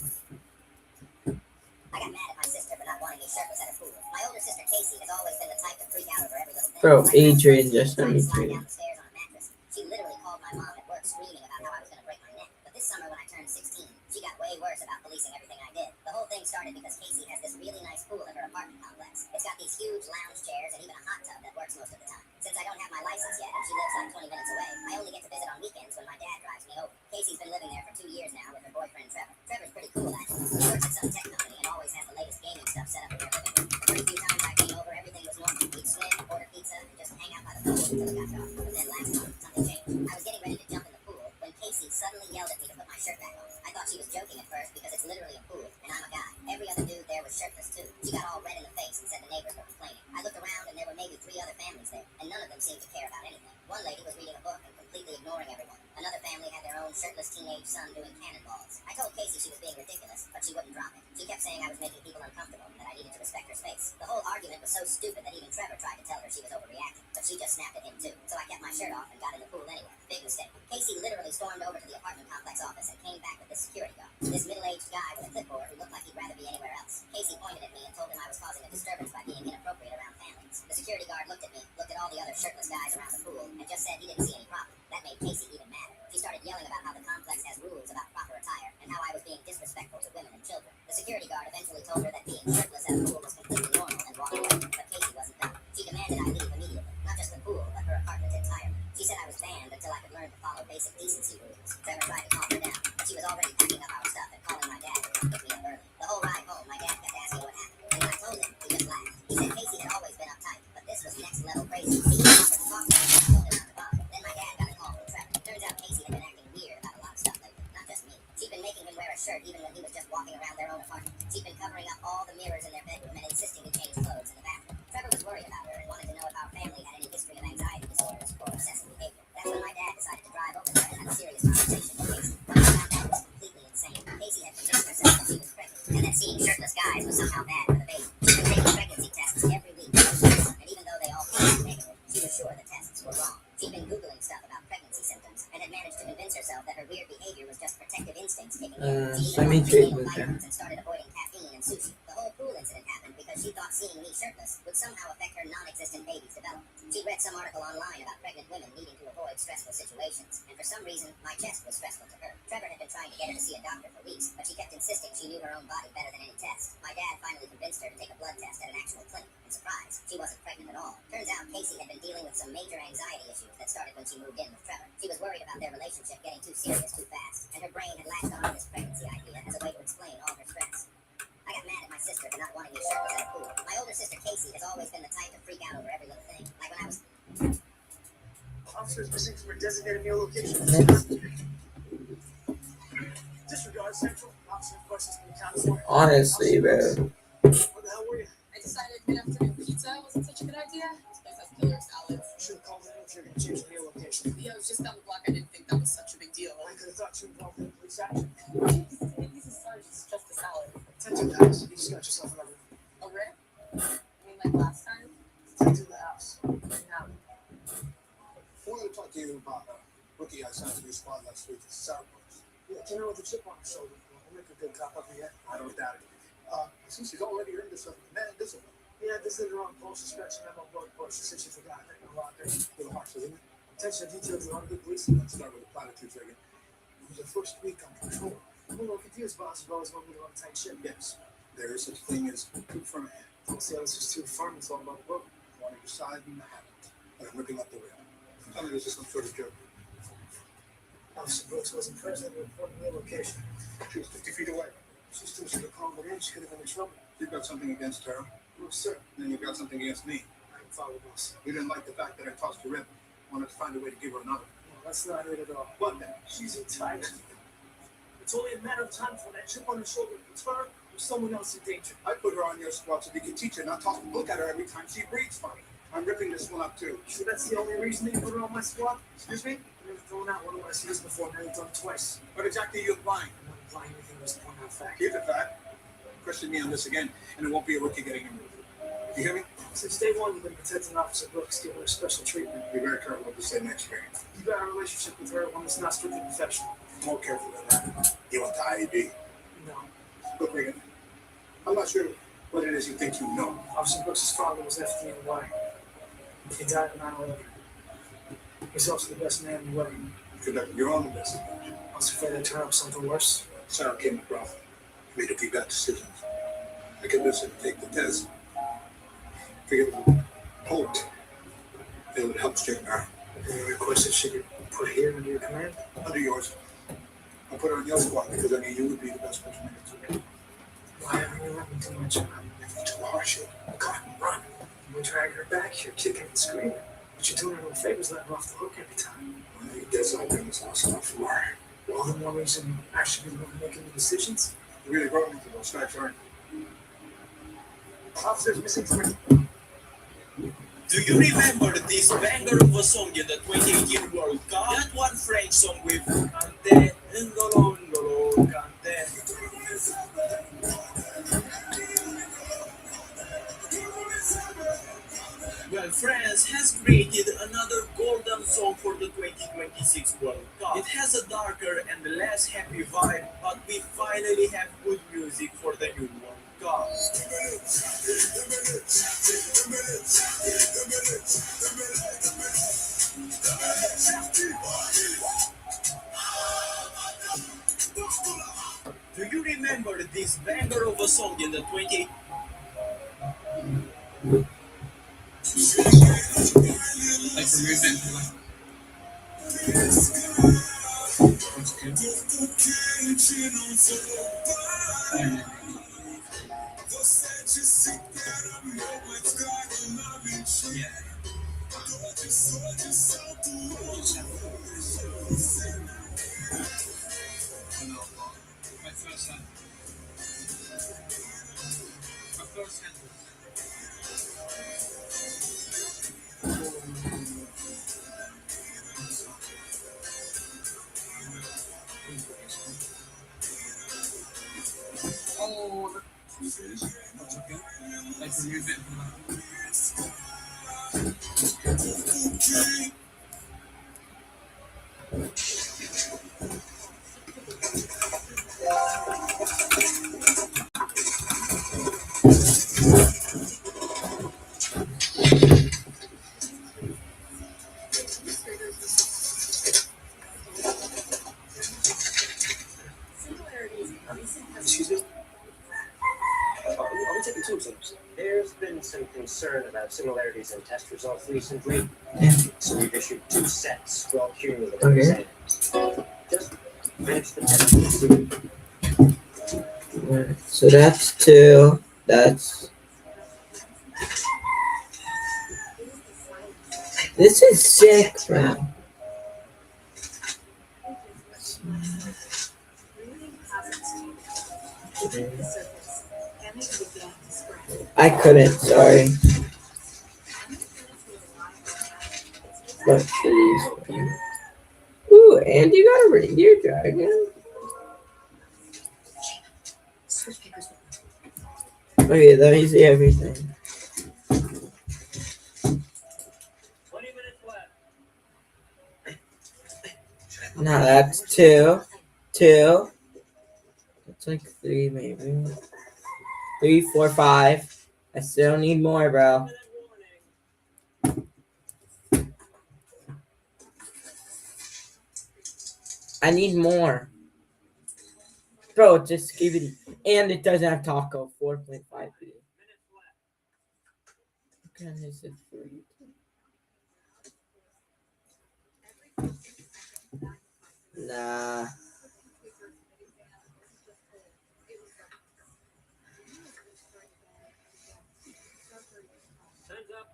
I got mad at my sister for not wanting me shirtless at a pool. My older sister Casey has always been the type to freak out over every little thing. Bro, Like, Adrian she just sent tried me to slide to. down the stairs on a mattress. She literally called my mom at work screaming about how I was going to break my neck. But this summer when I turned 16, she got way worse about policing everything I did. The whole thing started because Casey has this really nice pool in her apartment complex. It's got these huge lounge chairs and even a hot tub that works most of the time. Since I don't have my license yet and she lives like 20 minutes away, I only get to visit on weekends when my dad drives me over. Casey's been living there for 2 years now with her boyfriend Trevor. Trevor's pretty cool actually. He works at some tech company and always has the latest gaming stuff set up in their living room. The first few times I came over, everything was normal. We'd swim, order pizza, and just hang out by the pool until it got dark. But then last month, something changed. I was getting ready to jump in the pool when Casey suddenly yelled at me to put my shirt back on. I thought she was joking at first because it's literally a pool, and I'm a guy. Every other dude there was shirtless too. She got all red in the face and said the neighbors were complaining. I looked around and there were maybe 3 other families there, and none of them seemed to care about anything. One lady was reading a book and completely ignoring everyone. Another family had their own shirtless teenage son doing cannonballs. I told Casey she was being ridiculous, but she wouldn't drop it. She kept saying I was making people uncomfortable and that I needed to respect her space. The whole argument was so stupid that even Trevor tried to tell her she was overreacting, but she just snapped at him too. So I kept my shirt off and got in the pool anyway. Big mistake. Casey literally stormed over to the apartment complex office and came back with this security guard. This middle-aged guy with a clipboard who looked like he'd rather be anywhere else. Casey pointed at me and told him I was causing a disturbance by being inappropriate around families. The security guard looked at me, looked at all the other shirtless guys around the pool, and just said he didn't see any problem. That made Casey even madder. She started yelling about how the complex has rules about proper attire and how I was being disrespectful to women and children. The security guard eventually told her that being shirtless at a pool was completely normal and walked away, but Casey wasn't done. She demanded I leave immediately, not just the pool, but her apartment entirely. She said I was banned until I could learn to follow basic decency rules. Trevor tried to calm her down, but she was already packing up our stuff and calling my dad to come pick me up early. The whole ride home, my dad kept asking what happened, and when I told him, he just laughed. He said Casey had always been uptight, but this was next level crazy. He offered to talk to me and I told him not to bother. Then my dad got a call from Trevor. Turns out Casey had been acting weird about a lot of stuff lately, not just me. She'd been making him wear a shirt even when he was just walking around their own apartment. She'd been covering up all the mirrors in their bedroom and insisting he change clothes in the bathroom. Trevor was worried about her and wanted to know if our family had any history of anxiety disorders or obsessive behavior. That's when my dad decided to drive over there and have a serious conversation with Casey. But I found out was completely insane. Casey had convinced herself that she was pregnant, and that seeing shirtless guys was somehow bad for the baby. She'd been taking pregnancy tests every week, and even though they all came out negative, she was sure the tests were wrong. She'd been Googling stuff about pregnancy symptoms and had managed to convince herself that her weird behavior was just protective instincts kicking in. She even semi-treatment took there. vitamins and started avoiding caffeine and sushi. The whole pool incident happened because she thought seeing me shirtless would somehow affect her non-existent baby's development. She'd read some article online about pregnant women needing to avoid stressful situations, and for some reason, my chest was stressful to her. Trevor had been trying to get her to see a doctor for weeks, but she kept insisting she knew her own body better than any test. My dad finally convinced her to take a blood test at an actual clinic, and surprise, she wasn't pregnant at all. Turns out Casey had been dealing with some major anxiety issues that started when she moved in with Trevor. She was worried about their relationship getting too serious too fast, and her brain had latched onto this pregnancy idea as a way to explain all her stress. I got mad at my sister for not wanting me shirtless at a pool. My older sister Casey has always been the type to freak out over every little thing. Like when I was Officers missing from a designated meal location. Disregard central. Officer questions from the county. Honestly, bro. Where the hell were you? I decided mid-afternoon pizza wasn't such a good idea. This place has killer salads. Should have called the military and changed the meal location. Yeah, it was just down the block. I didn't think that was such a big deal. I could have thought you involved in police action. He's a sergeant, it's just a salad. Attend to the house. You just got yourself another. A rip? I mean, like last time? Attend to the house. Now. I wanted to talk to you about a rookie I signed to your squad last week. Sourpuss. Yeah, general with the chip on his shoulder. We'll make a good cop of you. I don't doubt it. Since he's already earned herself a man discipline, Yeah, this is the wrong post suspension memo board post. She said she forgot it in the locker. a little harsh, isn't it? Attention to details on good police. Let's start with the platitudes again. It was the first week on patrol. I'm a little confused, boss. You've always wanted me to run a tight ship. Yes, there is such a thing as too firm a hand. Don't say I was just too firm. It's all about the book. I want to decide and I haven't. But I'm ripping up the rail. Tell me this is some sort of joke. Officer Brooks wasn't present at the reporting meal location. She was 50 feet away. She still should have called her in. She could have been in trouble. You've got something against her, No, sir. then you've got something against me. I can follow, boss. You didn't like the fact that I tossed her in. Wanted to find a way to give her another. No, that's not it at all. What then? She's entitled. It's only a matter of time before that chip on her shoulder puts her or someone else in danger. I put her on your squad so you can teach her not to look at her every time she breathes funny. I'm ripping this one up too. Sure, that's the only reason that you put her on my squad? Excuse me? I've never thrown out one of my seals before. Now you've done it twice. What exactly are you implying? I'm not implying anything. Just point out fact. Here's a fact. Question me on this again, and it won't be a rookie getting removed. You hear me? Since day one, you've been protecting Officer Brooks, giving her special treatment. Be very careful what you say next, Barry. You got a relationship with her, one that's not strictly professional. More careful than that. You want the IED? No. Look, Regan, I'm not sure what it is you think you know. Officer Brooks' father was FDNY. He died in 9/11. He's also the best man in the wedding. You conducted your own investigation. I was afraid I'd turn up something worse. Sarah came across, made a few bad decisions. I convinced her to take the test. Figured hoped it would help straighten her. And you requested she get put here under your command? Under yours. I put her on your squad because I knew you would be the best person to do it. Why haven't you let me do my job? If you're too harsh, you'll cut and run. You drag her back here, kicking and screaming. But you're doing her no favors, letting her off the hook every time. When you did something, it's not stuff for her. All the more reason I should be the one making the decisions. You really brought me to those facts, aren't you? Officer's missing somebody. Do you remember this banger of a song in the 2018 World Cup? That one French song with Cante, Ngolo, Ngolo, Cante. Well, France has created another golden song for the 2026 World Cup. It has a darker and less happy vibe, but we finally have good music for the new World Cup. Do you remember this banger of a song in the 20? Like for movement. Yeah. My first hand. My first hand. Oh, that's okay. Like remove it. Similarities in recent Excuse me? Are we taking two exams? There's been some concern about similarities in test results recently, so we've issued 2 sets for all cumulative Okay. exams. Just finish the test. Alright, so that's 2. That's. This is sick, bro. reading patterns change. The surface, and they began to spread. I couldn't, sorry. But please. Ooh, and you got a reindeer dragon. Okay, let me see everything. 20 minutes left. Now that's 2. 2. That's like 3 maybe. 3, 4, 5. I still need more, bro. I need more. Bro, just give it. And it doesn't have taco. 4.5. Okay, is it 3? Nah. Time's up.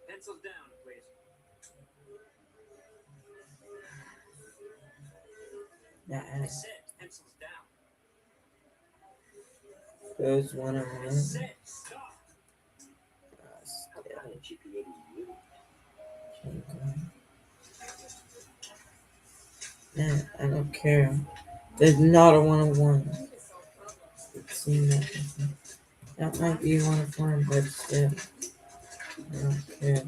Pencils down, please. Nah. Set. Pencils down. There's 101. Set. Stop. What kind of GPA do you use? Nah, I don't care. There's not a 101. Seen that before. That might be 101, but still. I don't care.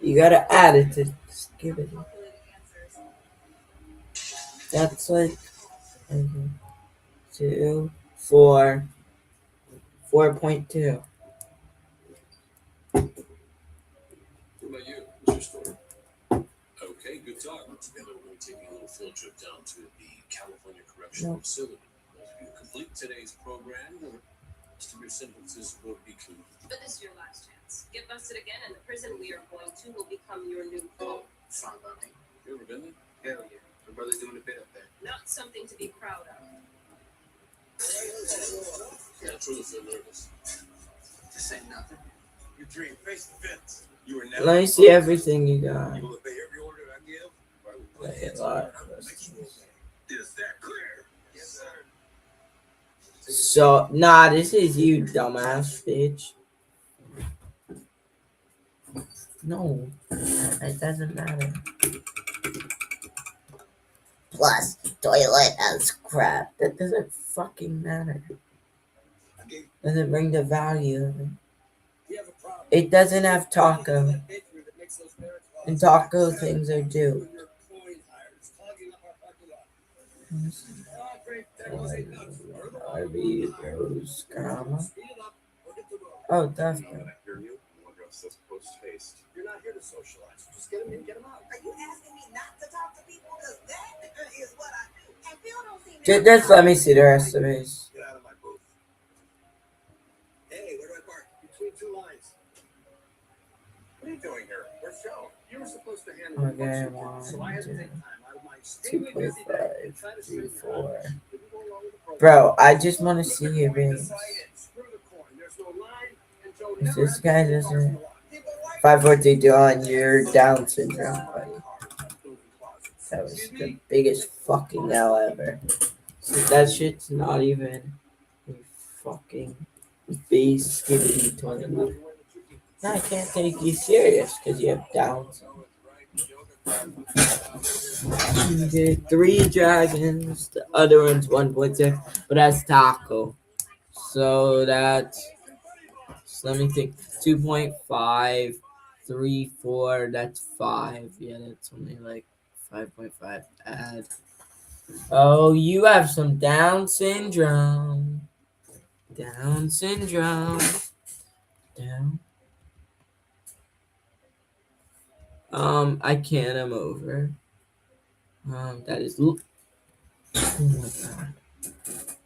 You gotta add it to give it. That's like 2, 4, 4.2. What about you? What's your story? Okay, good talk. Together we're going to take a little field trip down to the California Correctional Facility. If you complete today's program, the rest of your sentences will be clean. But this is your last chance. Get busted again, and the prison we are going to will become your new home. Fine by me. You ever been there? Hell yeah. My brother's doing a bit up there. Not something to be proud of. Yeah, I truly feel nervous. This ain't nothing. Your dream, face the fence. You are now. Let me see everything you got. You will obey every order I give, or would Play play a lot. I would make sure. Is that clear? Yes, sir. So, nah, this is you, dumbass bitch. No, it doesn't matter. Plus, toilet has crap. That doesn't fucking matter. Doesn't bring the value of it. You have a problem. It doesn't have taco. That bakery that makes those carrot claws. And taco things are due. Your coin hire. It's clogging up our parking lot. Oh, great. There goes 8 bucks. Arby, Rose, Grandma. Speed it up or hit the road. Oh, definitely. I hear you. I wonder if that's post-haste. You're not here to socialize. Just get them in, get them out. Are you asking me not to talk to people? Because that is what I do. And Phil don't seem to Just let me see the rest of this. Get out of my booth. Hey, where do I park? Between two lines. What are you doing here? Where's Joe? You were supposed to handle the Okay, books, so I had to take time out of my extremely 2.5, busy day and try to straighten it 3.4. out. Didn't go along with the program. Bro, I just want to see your rings. Screw the coin. There's no line, and Joe If never this had guy to park in doesn't. the lot. 542 on your Down syndrome, buddy. That was the biggest fucking L ever. That shit's not even a fucking base skibbity toilet. Now I can't take you serious because you have Downs. You did 3 dragons, the other one's 1.6, but that's taco. So that's, so let me think, 2.5, 3, 4, that's 5. Yeah, that's only like 5.5 add. Oh, you have some Down syndrome. Down syndrome. Down. I can't, I'm over. That is. Oh my god.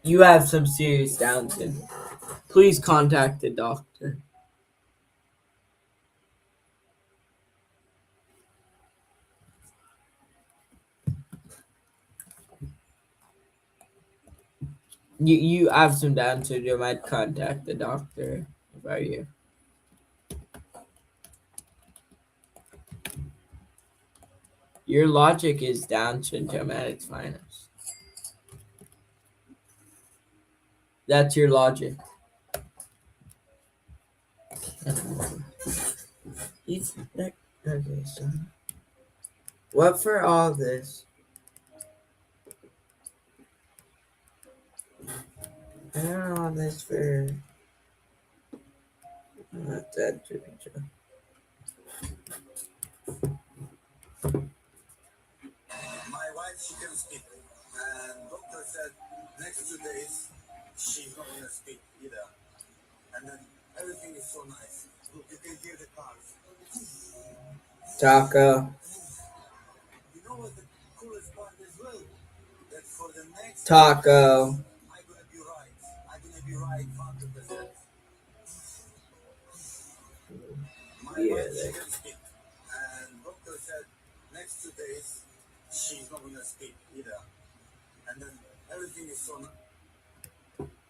You have some serious Down syndrome. Please contact the doctor. You have some Down syndrome. I'd contact the doctor if I were you. Your logic is Down syndrome at its finest. That's your logic. He's like, okay, so what for all this? I don't know all this for. Not that true. My wife, she can speak. And doctor said next 2 days she's not gonna speak either. And then everything is so nice. Look, you can hear the cars. Taco. You know what the coolest part as well? That for the next Taco. I'm gonna be right. I'm gonna be right 100%. My Yeah, wife, she can speak. And doctor said next 2 days she's not gonna speak either. And then everything is so nice.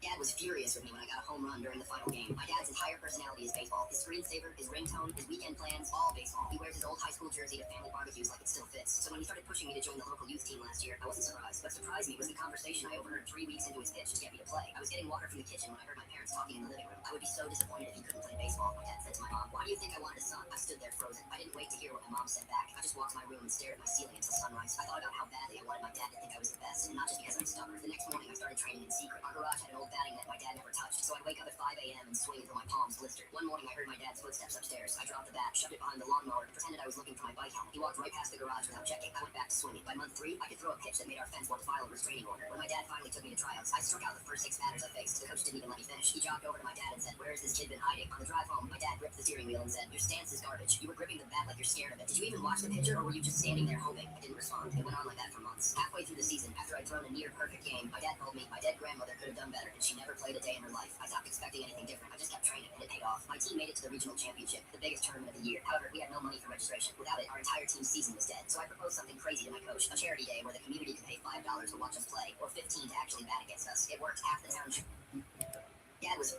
Dad was furious with me when I got a home run during the final game. My dad's entire personality is baseball. His screensaver, his ringtone, his weekend plans, all baseball. He wears his old high school jersey to family barbecues like it still fits. So when he started pushing me to join the local youth team last year, I wasn't surprised. What surprised me was the conversation I overheard 3 weeks into his pitch to get me to play. I was getting water from the kitchen when I heard my parents talking in the living room. I would be so disappointed if he couldn't play baseball. My dad said to my mom, "Why do you think I wanted a son?" I stood there frozen. I didn't wait to hear what my mom said back. I just walked to my room and stared at my ceiling until sunrise. I thought about how badly I wanted my dad to think I was the best, and not just because I'm stubborn. The next morning I started training in secret. Our garage had an old batting net my dad never touched, so I'd wake up at 5 a.m. and swing until my palms blistered. One morning I heard my dad's footsteps upstairs. I dropped the bat, shoved it behind the lawnmower, and pretended I was looking for my bike helmet. He walked right past the garage without checking. I went back to swinging. By month 3, I could throw a pitch that made our fence want to file a restraining order. When my dad finally took me to tryouts, I struck out the first 6 batters I faced. The coach didn't even let me finish. He jogged over to my dad and said, "Where has this kid been hiding?" On the drive home, my dad gripped the steering wheel and said, "Your stance is garbage. You were gripping the bat like you're scared of it. Did you even watch the pitcher, or were you just standing there hoping?" I didn't respond. It went on like that for months. Halfway through the season, after I'd thrown a near-perfect game, my dad told me my dead grandmother could have done better, and she never played a day in her life. I stopped expecting anything different. I just kept training, and it paid off. My team made it to the regional championship, the biggest tournament of the year. However, we had no money for registration. Without it, our entire team's season was dead. So I proposed something crazy to my coach, a charity day where the community could pay $5 to watch us play, or 15 to actually bat against us. It worked. Half the town. Dad was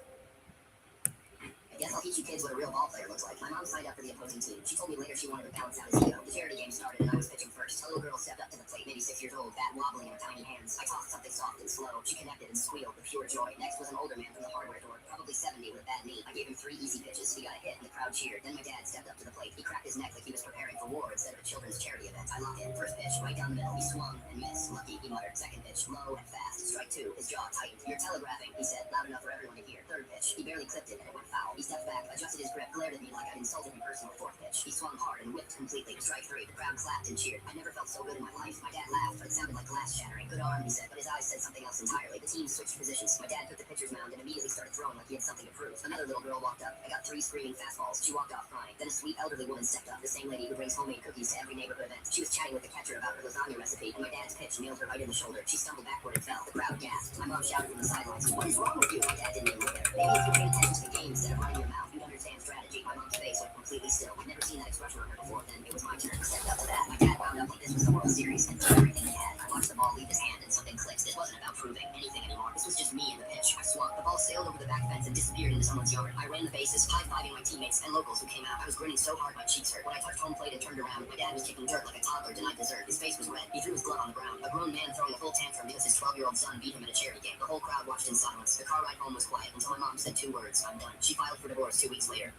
Guess I'll teach you kids what a real ball player looks like. My mom signed up for the opposing team. She told me later she wanted to balance out his ego. The charity game started and I was pitching first. A little girl stepped up to the plate, maybe 6 years old, bat wobbling in her tiny hands. I tossed something soft and slow. She connected and squealed with pure joy. Next was an older man from the hardware store, probably 70 with a bad knee. I gave him 3 easy pitches. He got a hit and the crowd cheered. Then my dad stepped up to the plate. He cracked his neck like he was preparing for war instead of a children's charity event. I locked in. First pitch, right down the middle. He swung and missed. Lucky, he muttered. Second pitch, low and fast. Strike 2. His jaw tightened. You're telegraphing, he said, loud enough for everyone to hear. Third pitch, he barely clipped it and it went foul. He stepped back, adjusted his grip, glared at me like I'd insulted him personally. Fourth pitch, he swung hard and whipped completely. Strike 3. The crowd clapped and cheered. I never felt so good in my life. My dad laughed, but it sounded like glass shattering. Good arm, he said, but his eyes said something else entirely. The team switched positions. My dad took the pitcher's mound and immediately started throwing like he had something to prove. Another little girl walked up. I got 3 screaming fastballs. She walked off crying. Then a sweet elderly woman stepped up, the same lady who brings homemade cookies to every neighborhood event. She was chatting with the catcher about her lasagna recipe, and my dad's pitch nailed her right in the shoulder. She stumbled backward and fell. The crowd gasped. My mom shouted from the sidelines, "What is wrong with you?" My dad didn't even look at her. Maybe if you paid attention to the game instead of running your mouth, you'd understand strategy. My mom's face went completely still. I'd never seen that expression on her before. Then it was my turn. I stepped up to bat. My dad wound up like this was the World Series and threw everything he had. I watched the ball leave his hand and something clicked. This wasn't about proving anything anymore. This was just me and the pitch. I swung. The ball sailed over the back fence and disappeared into someone's yard. I ran the bases, high-fiving my teammates and locals who came out. I was grinning so hard my cheeks hurt. When I touched home plate and turned around, my dad was kicking dirt like a toddler denied dessert. His face was red. He threw his glove on the ground. A grown man throwing a full tantrum because his 12-year-old son beat him in a charity game. The whole crowd watched in silence. The car ride home was quiet until my mom said 2 words, "I'm done." She filed for divorce 2 weeks later.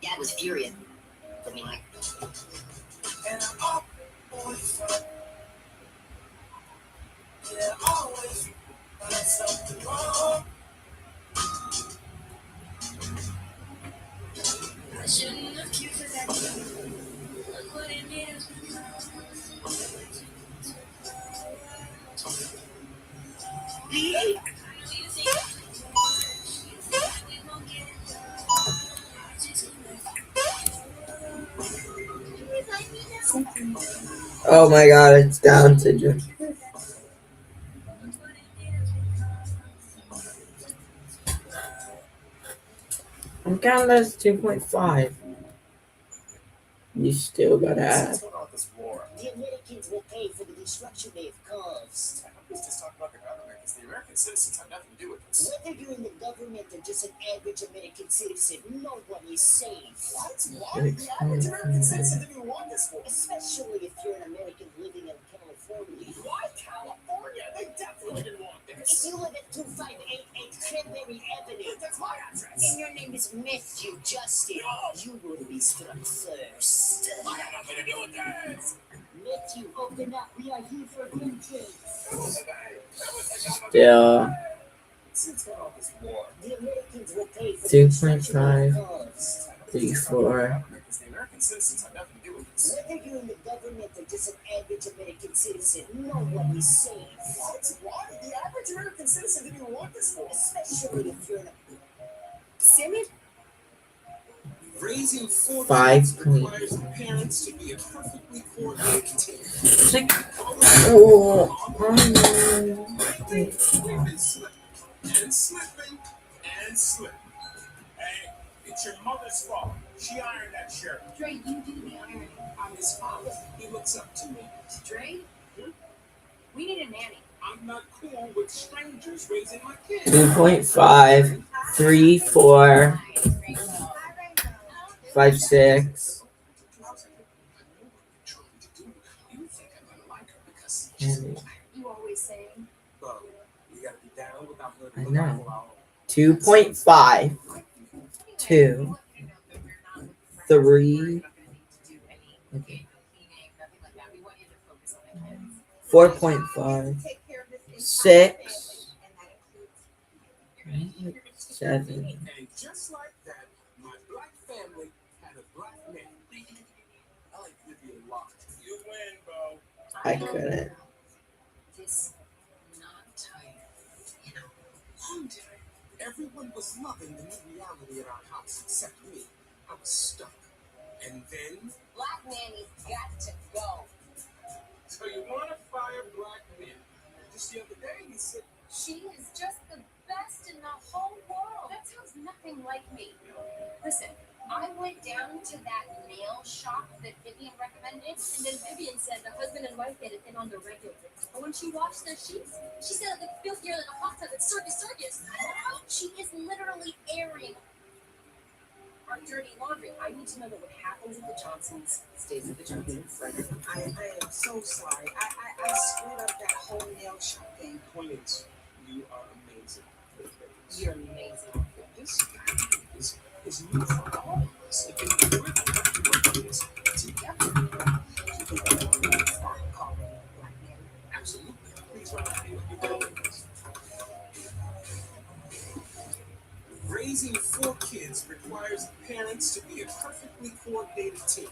Dad was furious with me like, And I always always find something wrong. I shouldn't have accused her that look what it is. Oh my god, it's down to just. I'm counting as 2.5. You still gotta add. Since about this war, the Americans will pay for the destruction they have caused. I hope he's just talking about the government, because the American citizens have nothing to do with this. Whether you're in the government or just an average American citizen, no one is safe. What? Why? The average American citizen didn't even want this war. Especially if you're an American living in California. Why California? They definitely didn't want If this. you live at 2588 Cranberry Avenue, That's my address. and your name is Matthew Justin, you will be struck first. I got nothing to do with this. Matthew, open up. We are here for greetings. Still Since about this war, the Americans will pay for 2.5, the cost. 3, 4. Because the American citizens have nothing to do with this. Whether you're in the government or just an average American citizen, no one is safe. What? Why? The average American citizen didn't even want this war. Especially if you're in a Sammy? Raising 4 5 kids requires parents to be a perfectly coordinated team. 6. Oh, We've been slipping and slipping and slipping. Hey, it's your mother's fault. She ironed that shirt. Dre, you do the ironing. I'm his father. He looks up to me. Dre? We need a nanny. I'm not cool with strangers raising my kids. 2.5, 3, 4, 5, 6. You think I'm gonna like her because And You always say. well, you gotta be down without her. I know. 2.5, 2, 3, 4.5, 6, 7. And just like that, my black family had a black man. I like Libya a lot. You win, bro. I couldn't. This not tight. You know, long time. Everyone was loving the new reality in our house except me. I was stuck. And then, Black nanny's got to go. so you want to fire black men? Just the other day, you said, She is just the best in the whole world. That sounds nothing like me. Listen, I went down to that nail shop that Vivian recommended, and then Vivian said the husband and wife get it in on the regular. But when she washed their sheets, she said it looked filthier than a hot tub at Circus. She is literally airing our dirty laundry. I need to know that what happens at the Johnsons stays at the Johnsons. I am so sorry. I screwed up that whole nail shop thing. Point is, you are amazing. You're amazing. This guy is new for all of us. If we're going to work on this together. Stop calling me Black Mary. Absolutely. Please remind me what you're doing. Raising 4 kids requires parents to be a perfectly coordinated team.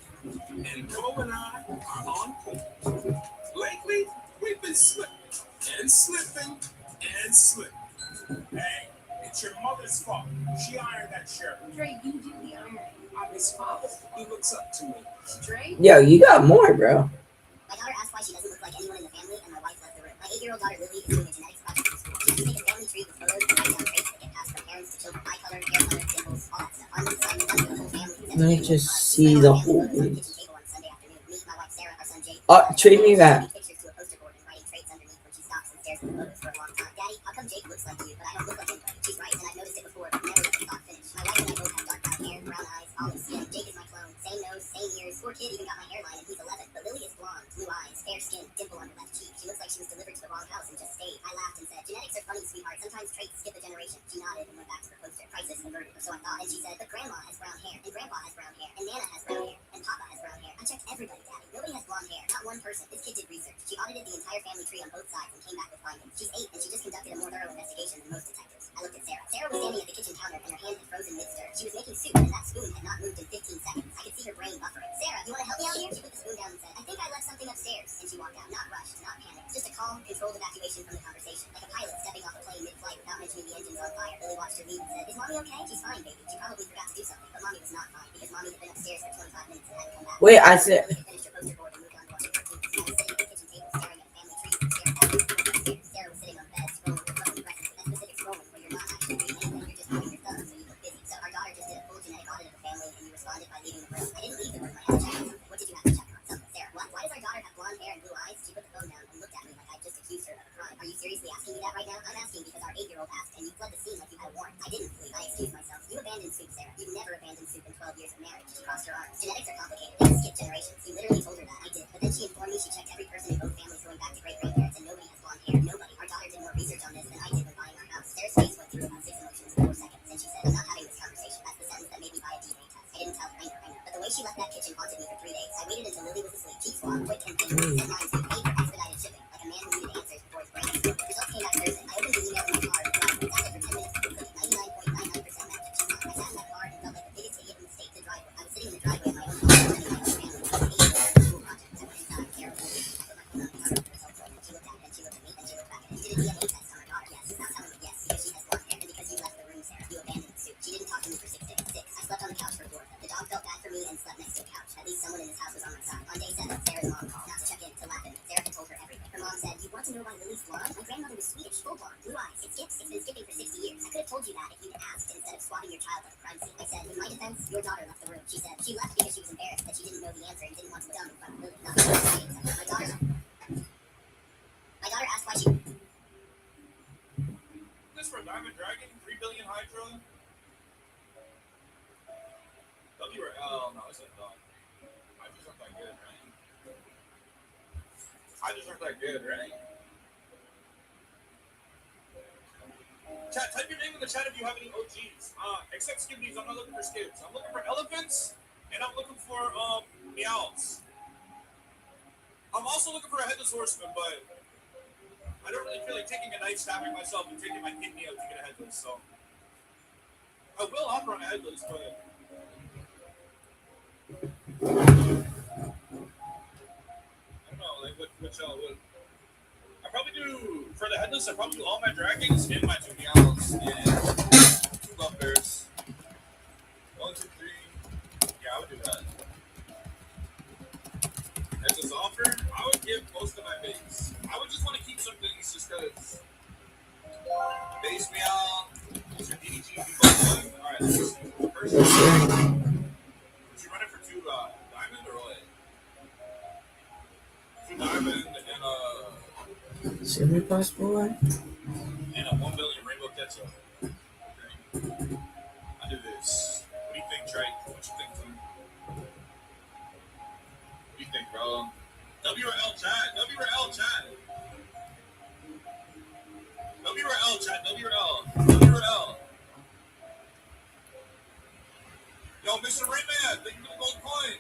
And Bo and I are on point. Lately, we've been slipping and slipping and slipping. Hey, it's your mother's fault. She ironed that shirt. Dre, you do the ironing. I'm his father. He looks up to me. Dre? Yo, you got more, bro. My daughter asked why she doesn't look like anyone in the family, and my wife left the room. My 8-year-old daughter Lily is doing a genetics project in school. She has to make a family tree with photos and write down traits that get passed from parents to children. Eye color, hair color, dimples, all that stuff. On one side, we the whole family. Let me just see the whole thing. Kitchen table on Sunday afternoon. Me, my wife Sarah, our son Jake. Trade me that. Pictures to a poster board and writing traits underneath when she stops and stares at the photos for a long time. Daddy, how come Jake looks like you, but I don't look like anybody? She's right, and I've noticed it before, but never let the thought finish. My wife and I both have dark brown hair, brown eyes, olive skin. Jake is my clone. Same nose, same ears. Poor kid even got my hairline, and he's 11. But Lily is blonde, blue eyes, fair skin, dimple on her left cheek. She looks like she was delivered to the wrong house and just stayed. I laughed and said, genetics are funny, sweetheart. Sometimes traits skip a generation. She nodded and went back to the poster. Crisis averted, or so I thought. And she said, but Grandma has brown hair, and Grandpa has brown hair, and Nana has brown hair, and Papa has brown hair. I checked everybody, Daddy. Nobody has blonde hair. Not one person. This kid did research. She audited the entire family tree on both sides and came back with findings. She's 8, and she just conducted a more thorough investigation than most detectives. I looked at Sarah. Sarah was standing at the kitchen counter, and her hand had frozen mid-stir. She was making soup, and that spoon had not moved in 15 seconds. I could see her brain buffering. Sarah, you want to help me out here? She put the spoon down and said, I think I left something upstairs. And she walked out. Not rushed, not panicked. Just a calm, controlled evacuation from the conversation. Like a pilot stepping off a plane mid-flight without mentioning the engine's on fire. Lily watched her leave and said, is Mommy okay? She's fine, baby. She probably forgot to do something. But Mommy was not fine, because Mommy had been upstairs for 25 minutes and hadn't come back. Wait, I said. Lily had finished her poster board and moved on to watching cartoons. I was sitting at the kitchen table staring at a family tree and staring at everything. Sarah was sitting on bed scrolling with phone presses. That specific scrolling where you're not actually reading anything, you're just moving your thumb so you look busy. So our daughter just did a full genetic audit of the family and you responded by leaving the room. I didn't leave the room, I had to check on something. What did you have to check on? Something. Sarah, what? Why does our daughter have blonde hair and blue eyes? She put the phone down and looked at me like I just accused her of a crime. Are you seriously asking me that right now? I'm asking because our 8-year-old asked and you fled the scene like you had a warrant. I didn't flee. I excused myself. You abandoned soup, Sarah. You've never abandoned soup in 12 years of marriage. She crossed her arms. Genetics are complicated. They skip generations. You literally told her that. I did. But then she informed me she checked every person in both families going back to great-grandparents and nobody has blonde hair. Nobody. Our daughter did more research on this than I did when buying our house. Sarah's face went through about 6 emotions in 4 seconds. And she said, I'm not having this conversation. That's the sentence that made me buy a DNA test. I didn't tell her. I know. But the way she left that kitchen haunted me for 3 days. I waited until Lily was asleep. Cheap swap, quick and painless. Sent mine to paid for expedited shipping. Like a man who needed answers before his brain exploded. The results came back Thursday. I opened the email in my car and I sat there for 10 minutes quickly. 99.99% match. She's not. I sat in my car and felt like the biggest idiot in the state in the driveway. I was sitting in the driveway of my own home, spending my own family. It was an 8-year-old school project. I went inside. Sarah was asleep. I put my phone on the cover of the results rolled. She looked at it and she looked at me and she looked back at it. You did a DNA test on our daughter. Yes. Stop telling me yes because she has blonde hair and because you left the room, Sarah. You abandoned the soup. She didn't talk to me for 6 days. 6. I slept on the couch for 4. The dog felt bad for me and slept next to a couch. At least someone in this house was on my side. On day 7, Sarah's mom called. Not to check in, to laugh at me. Sarah had told her everything. Her mom said, you want to know why Lily's blonde? My grandmother was Swedish, full blonde, blue eyes. It skips. It's been skipping for 60 years. I could have told you that if you'd asked instead of swatting your child at a crime scene. I said, in my defense, your daughter left the room. She said she left because she was embarrassed that she didn't know the answer and didn't want to look dumb in front of Lily. Not because she didn't accept it. My daughter asked why she... This for Diamond Dragon, 3 billion Hydra. No, it's a dog. Hydras aren't that good, right? Hydras aren't that good, right? Chat, type your name in the chat if you have any OGs. Except skibbies, I'm not looking for skibs. I'm looking for elephants, and I'm looking for meows. I'm also looking for a headless horseman, but I don't really feel like taking a knife, stabbing myself, and taking my kidney out to get a headless, so I will offer on a headless, but I don't know, like what y'all would. I probably do for the headless. I probably do all my dragons and my 2 meows and 2 love bears. 1, 2, 3. Yeah, I would do that. As this offer, I would give most of my base. I would just want to keep some things just because. Base meow. Your DDG. Alright, let's see. First, would you run it for 2 diamond or what? 2 diamond and Silver passport. and a 1 billion rainbow ketchup. Okay. I do this. What do you think, Trey, what you think, Tim? What you think, bro? W or L chat? W or L chat? W or L chat? W or L? W or L? Yo, Mr. Rayman, thank you for the gold coin.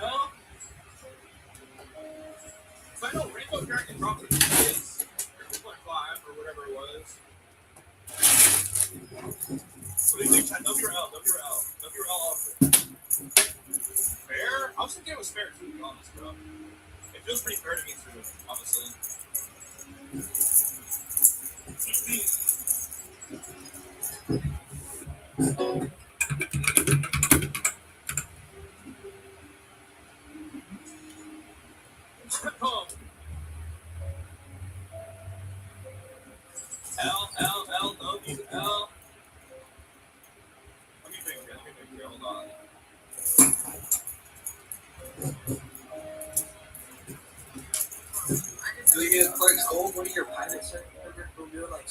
L? So I know Rainbow Dragon dropped it twice. 2.5 or whatever it was. What do you think, chat? W or L? W or L? W or L offer? Fair? I was thinking it was fair too, to be honest, bro. It feels pretty fair to me too, honestly. L, L, L, W, L. Let me think here, hold on. Do you get Clark's gold? What are your pirates?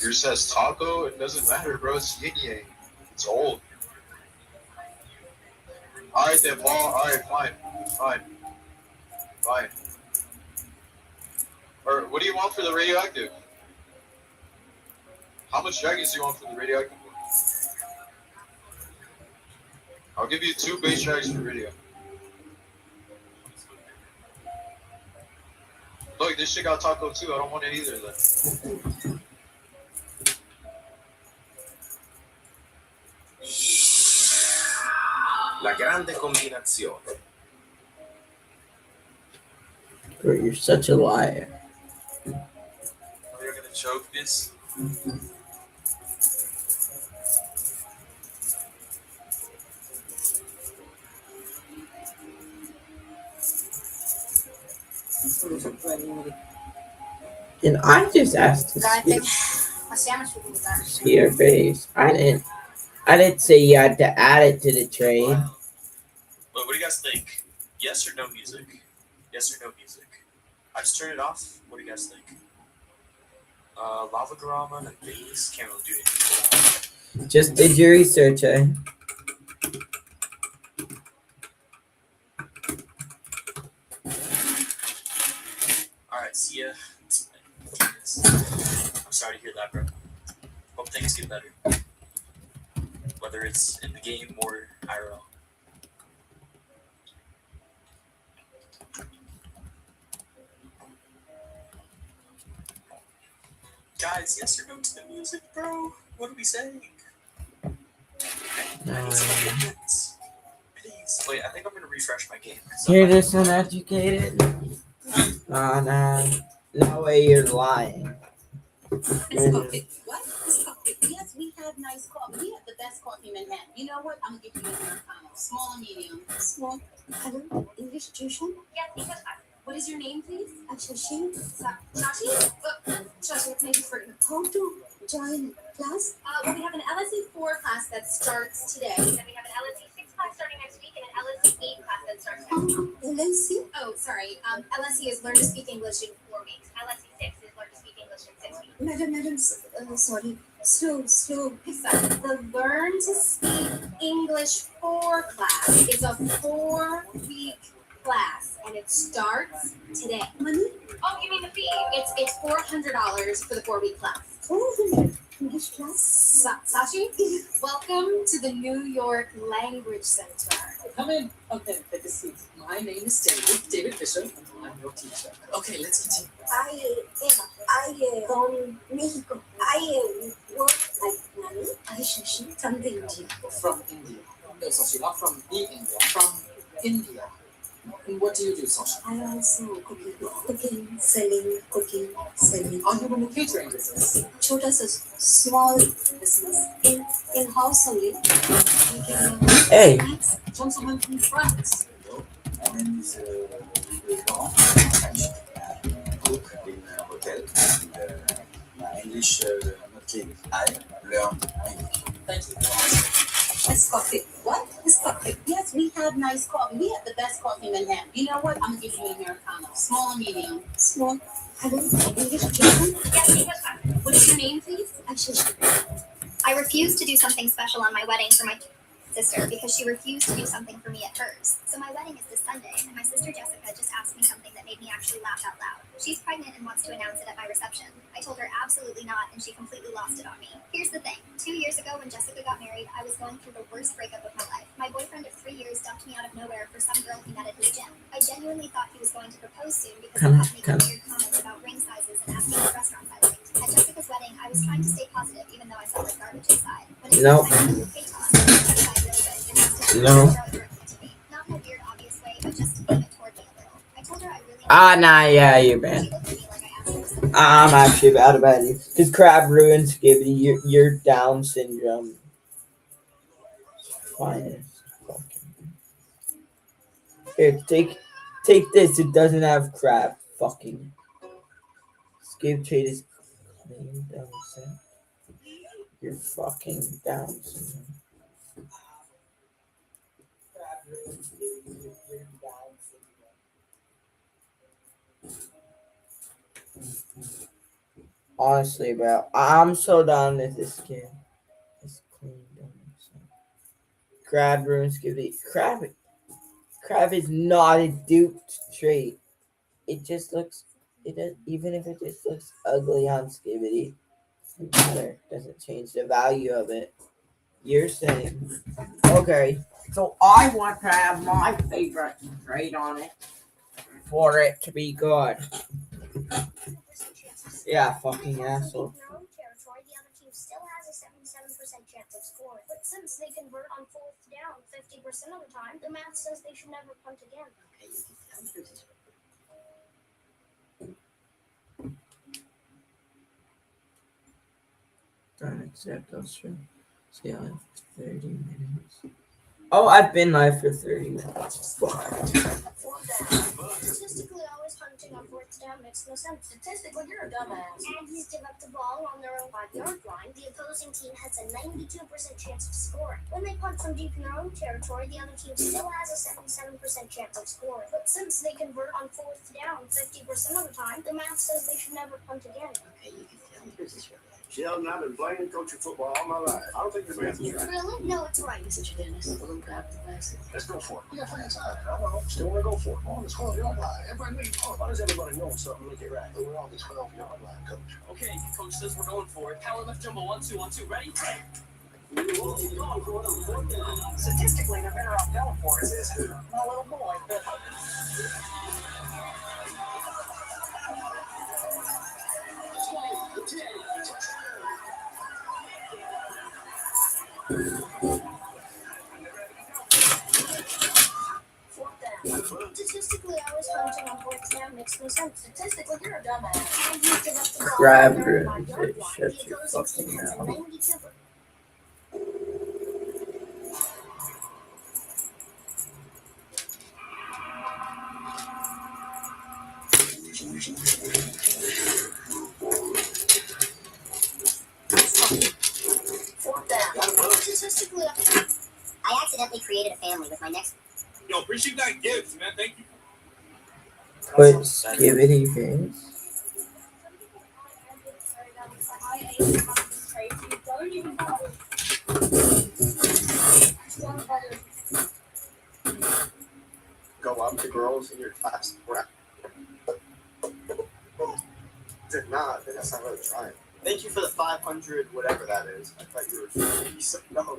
Yours says taco. It doesn't matter, bro. It's yin yang. It's old. All right, then, ball. All right, fine. Or what do you want for the radioactive? How much dragons do you want for the radioactive one? I'll give you 2 base dragons for radio. Look, this shit got taco too. I don't want it either then. La grande combinazione. Bro, you're such a liar. Oh, you're gonna choke this? And I just asked to I speak. think a sandwich would be better. See your face. I didn't say you had to add it to the trade. Wow. Well, what do you guys think? Yes or no music? Yes or no music? I just turned it off. What do you guys think? Lava Drama and things can't really do anything. Just did your research, eh? Alright, see ya. I'm sorry to hear that, bro. Hope things get better. Whether it's in the game or IRL. Guys, yes or no to the music, bro? What are we saying? I need some opinions. Please. Wait, I think I'm gonna refresh my game. You're just uneducated. Nah. No way you're lying. It's coffee. What? It's coffee. Yes, we have nice coffee. We have the best coffee in Manhattan. You know what? I'm gonna give you an Americano. Small or medium? Small. Hello? English tuition? Yes, English class. What is your name, please? Shashi? Shashi. Shashi, what's name for you? How to join class? Well, we have an LSE 4 class that starts today. Then we have an LSE 6 class starting next week and an LSE 8 class that starts next week. LSE? Oh, sorry. LSE is Learn to Speak English in 4 weeks. LSE 6 is Learn to Speak English in 6 weeks. Madam, sorry. Slow. So, the Learn to Speak English 4 class is a 4-week class, and it starts today. Money? Oh, you mean the fee? It's $400 for the 4-week class. 400 English class. Sashi, welcome to the New York Language Center. Come in. Okay, take a seat. My name is David Fisher, and I'm your teacher. Okay, let's continue. I from Mexico. I work like Nani. I Shashi from the India. From India. No, Sashi, not from the India. From India. And what do you do, Sashi? I also cooking, selling. Are you in the catering business? Chota small business in house only. Hey. Gentleman from France. My name is Brainrot. Cook in a hotel, and my English not clean. I learn English. Thank you very much. It's coffee. What? It's coffee. Yes, we have nice coffee. We have the best coffee in Manhattan. You know what? I'm gonna give you an Americano. Small or medium? Small. Hello, English tuition. Yes, English class. What is your name, please? Shashi. I refused to do something special on my wedding for my sister because she refused to do something for me at hers. So my wedding is this Sunday, and my sister Jessica just asked me something that made me actually laugh out loud. She's pregnant and wants to announce it at my reception. I told her absolutely not, and she completely lost it on me. Here's the thing. 2 years ago, when Jessica got married, I was going through the worst breakup of my life. My boyfriend of 3 years dumped me out of nowhere for some girl he met at his gym. I genuinely thought he was going to propose soon because he kept making weird comments about ring sizes and asking what restaurants I liked. At Jessica's wedding, I was trying to stay positive, even though I felt like garbage inside. When it Nope. came time to do paint on, I tried really good and asked her No. to throw it directly to me. Not in a weird, obvious way, but just to aim it toward me a little. I told her I really Nah, yeah, you're She bad. looked at me like I asked her to something. I'm actually bad about it. Because crab ruins Skibbity. Your Down syndrome. Fine. Here, take this. It doesn't have crab. Fucking. Skip trade is clean down syndrome. You're fucking Down syndrome. Crab ruins Skibbity. You're Down syndrome. Honestly, bro, I'm so done with this skin. It's clean down syndrome. Crab ruins Skibbity. Crab is not a duped trait. It just looks. It does, even if it just looks ugly on Skibbity, it doesn't change the value of it. You're saying, okay, so I want to have my favorite trait on it for it to be good. Yeah, fucking asshole. In their own territory, the other team still has a 77% chance of scoring. But since they convert on 4th down 50% of the time, the math says they should never punt again. Don't accept those stream. See, I have 30 minutes. Oh, I've been live for 30 minutes. Fuck. Statistically, always hunting on 4th down makes no sense. Statistically, you're a dumbass. Aggies give up the ball on their own 5-yard line. The opposing team has a 92% chance of scoring. When they punt from deep in their own territory, the other team still has a 77% chance of scoring. But since they convert on 4th down 50% of the time, the math says they should never punt again. Okay, you can tell me this is right. Sheldon, I've been playing and coaching football all my life. I don't think the math is right. Really? No, it's right. Mr. Dennis, we'll grab the glasses. Let's go for it. We got plenty of time. I know. Still want to go for it. On the 12-yard line. Everybody leave. Why does everybody know something? Look it right. We're on the 12-yard line, coach. Okay, coach says we're going for it. Power left jumbo 1 2 1 2. Ready? Statistically, they're better off going for it. Says who? My little boy. Statistically, always hunting on 4th down makes no sense. Statistically, you're a dumbass. Aggies give up the ball Crab on their own ruins 5-yard it. line. Shut The your opposing fucking team has a mouth. 92%. Statistically, I accidentally created a family with my next. Yo, appreciate that gift, man. Thank you. Put Skibbity face. Go up to girls in your class. Did not. That's not really trying. Thank you for the 500, whatever that is. I thought you were no.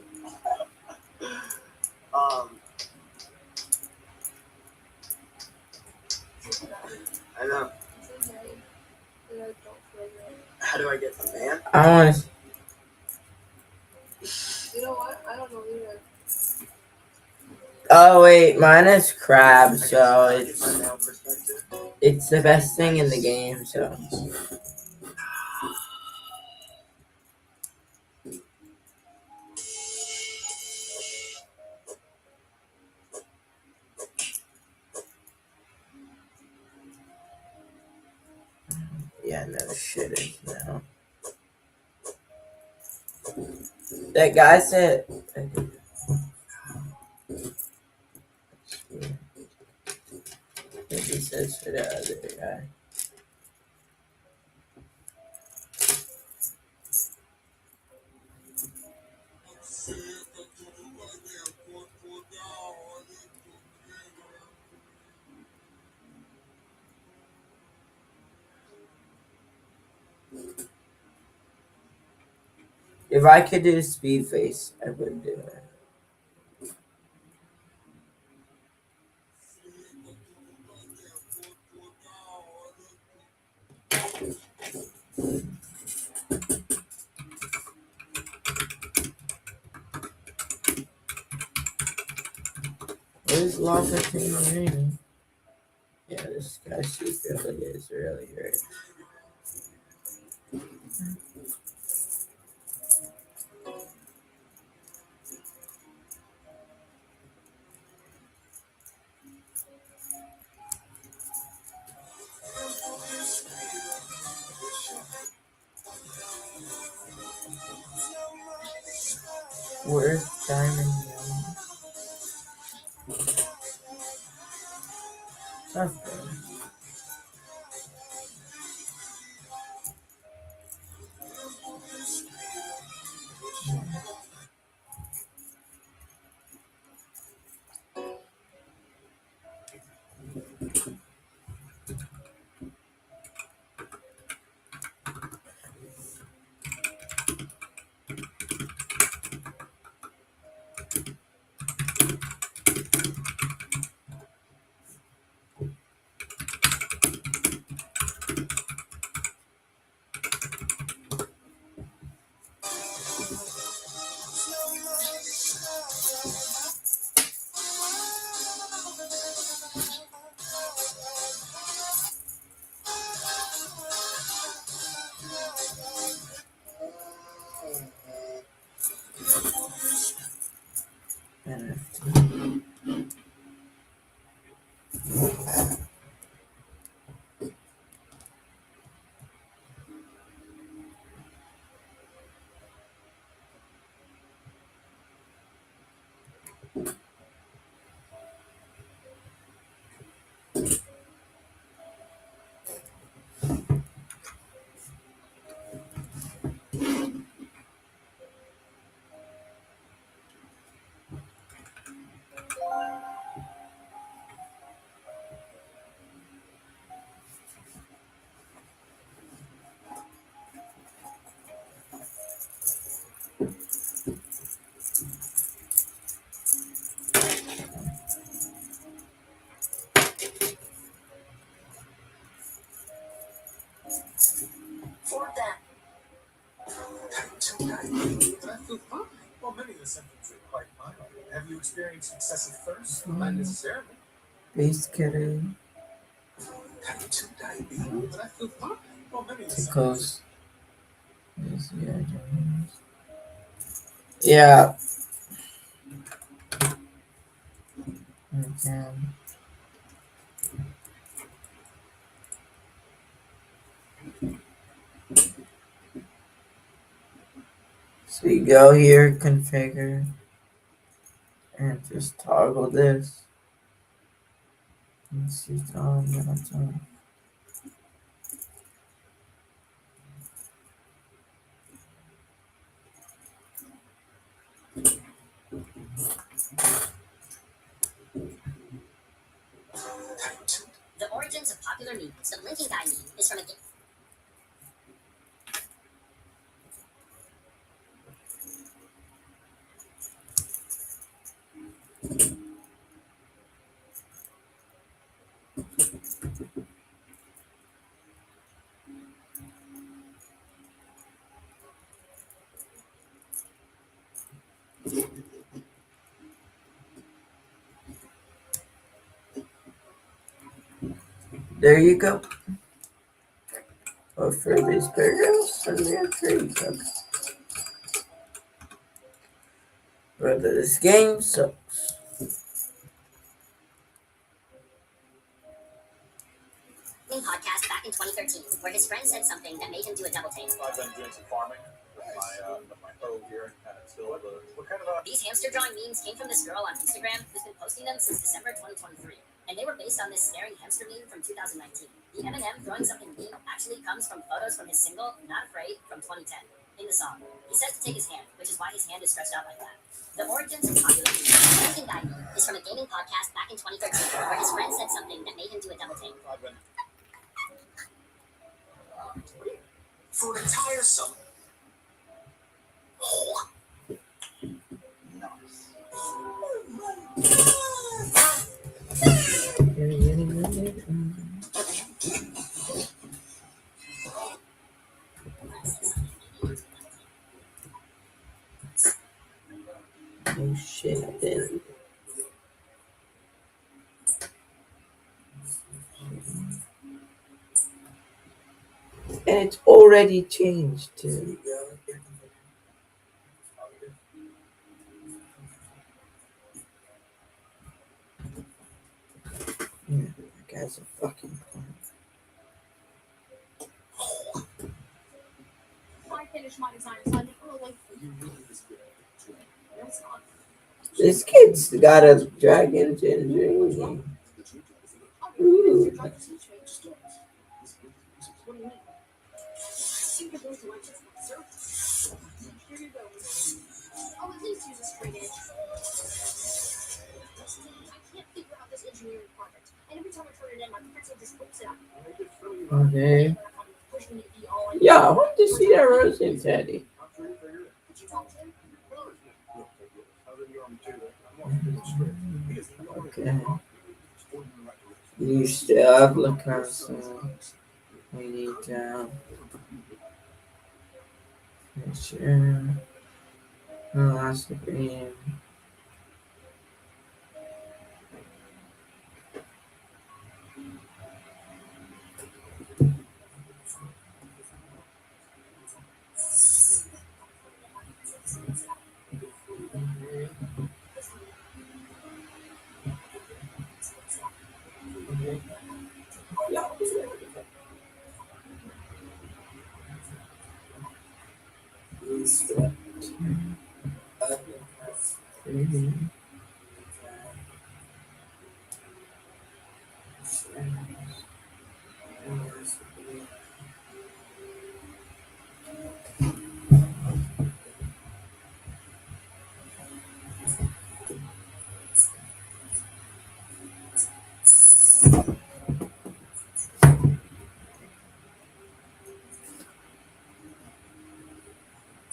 I know. How do I get the man? I want to. You know what? I don't know either. Oh wait, mine is crab, so I get my male perspective. it's the best thing in the game. So yeah, no shit is now. That guy said. What he says for the other guy. If I could do speed face, I would do it. What is lava thing? Yeah, this guy secretly is really great. Where's Diamond Young? Tough though. NFT. For that. Well, many of the symptoms are quite mild. Have you experienced excessive thirst? Not necessarily. Base Kitty. Type 2 diabetes. Well, many of the symptoms. Tickles. Yeah. Okay. So you go here, configure, and just toggle this. Let's see, it's on, yeah, it's on. The origins of popular memes. The blinking guy meme is from a game. There you go. Oh, for these paragraphs, and they're crazy. Brother, this game sucks. Podcast back in 2013, where his friend said something that made him do a double take. I've been doing some farming with my hoe here, and it's still what kind of These hamster drawing memes came from this girl on Instagram who's been posting them since December 2023, and they were based on this staring hamster meme from 2019. The Eminem throwing something meme actually comes from photos from his single "Not Afraid" from 2010. In the song, he says to take his hand, which is why his hand is stretched out like that. The origins of popular memes. The Blinking Guy meme is from a gaming podcast back in 2013, where his friend said something that made him do a double take. For a tiresome. And it's already changed too. Yeah, that guy's a fucking punk. I finished my design assignment early. That's not. This kid's got a dragon ginger. Ooh. Your job is teach me. What do you mean? You could go to lunch, sir. Here you go. Oh, at least use a straight edge. I can't figure out this engineering project. And every time I turn it in, my professor just whips it out. Okay. Yeah, I want to see that Russian teddy. Did you talk to him? Okay. You still have Picasso. We need sure. Oh, that's the green.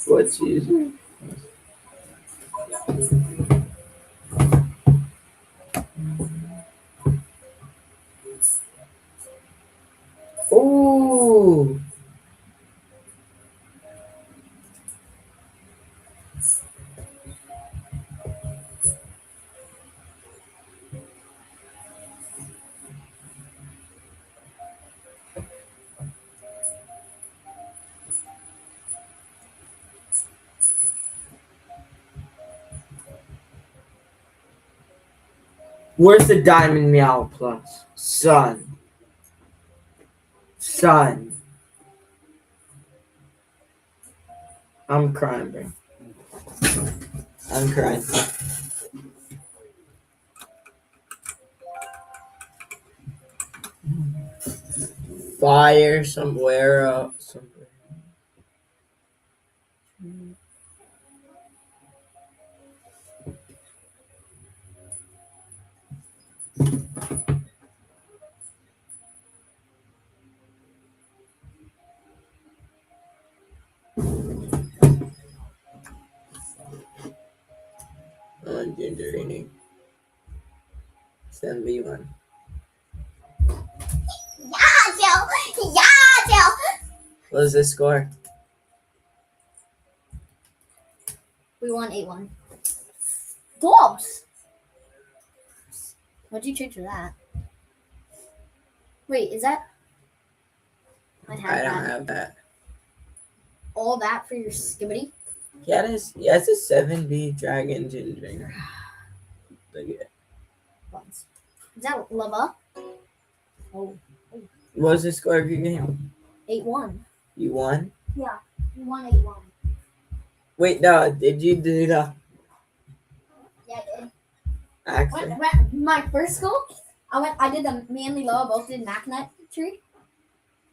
What's easy? Oh. Where's the diamond meow plus? Son. I'm crying, bro. I'm crying. Fire somewhere up. Somewhere. Gingerini. 7v1. What was the score? We won 8-1. Dogs! What'd you change for that? Wait, is that? I I have don't that. have that. All that for your skibbity? Yeah, it's a 7v dragon ginger. Look at it. Is that lava? Oh. What was the score of your game? 8-1. You won? Yeah, we won 8-1. Wait, no, did you do the Yeah, I did. actually? My first school, I did the me and Liloa both did Macnut tree.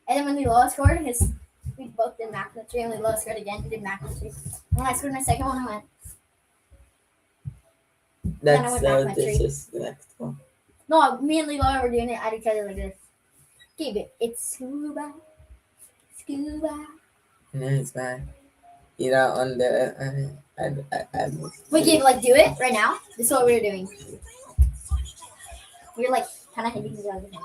And then when Liloa scored, we both did Macnut tree, and Liloa scored again, we did Macnut tree. When I scored my second one, I went. That's went so back my tree. disrespectful. No, me and Liloa were doing it at each other like this. Keep it. It's scuba. Scuba. No, it's bad. You know, on the Wait, can you like do it right now? This is what we were doing. We were like kind of hitting the other thing.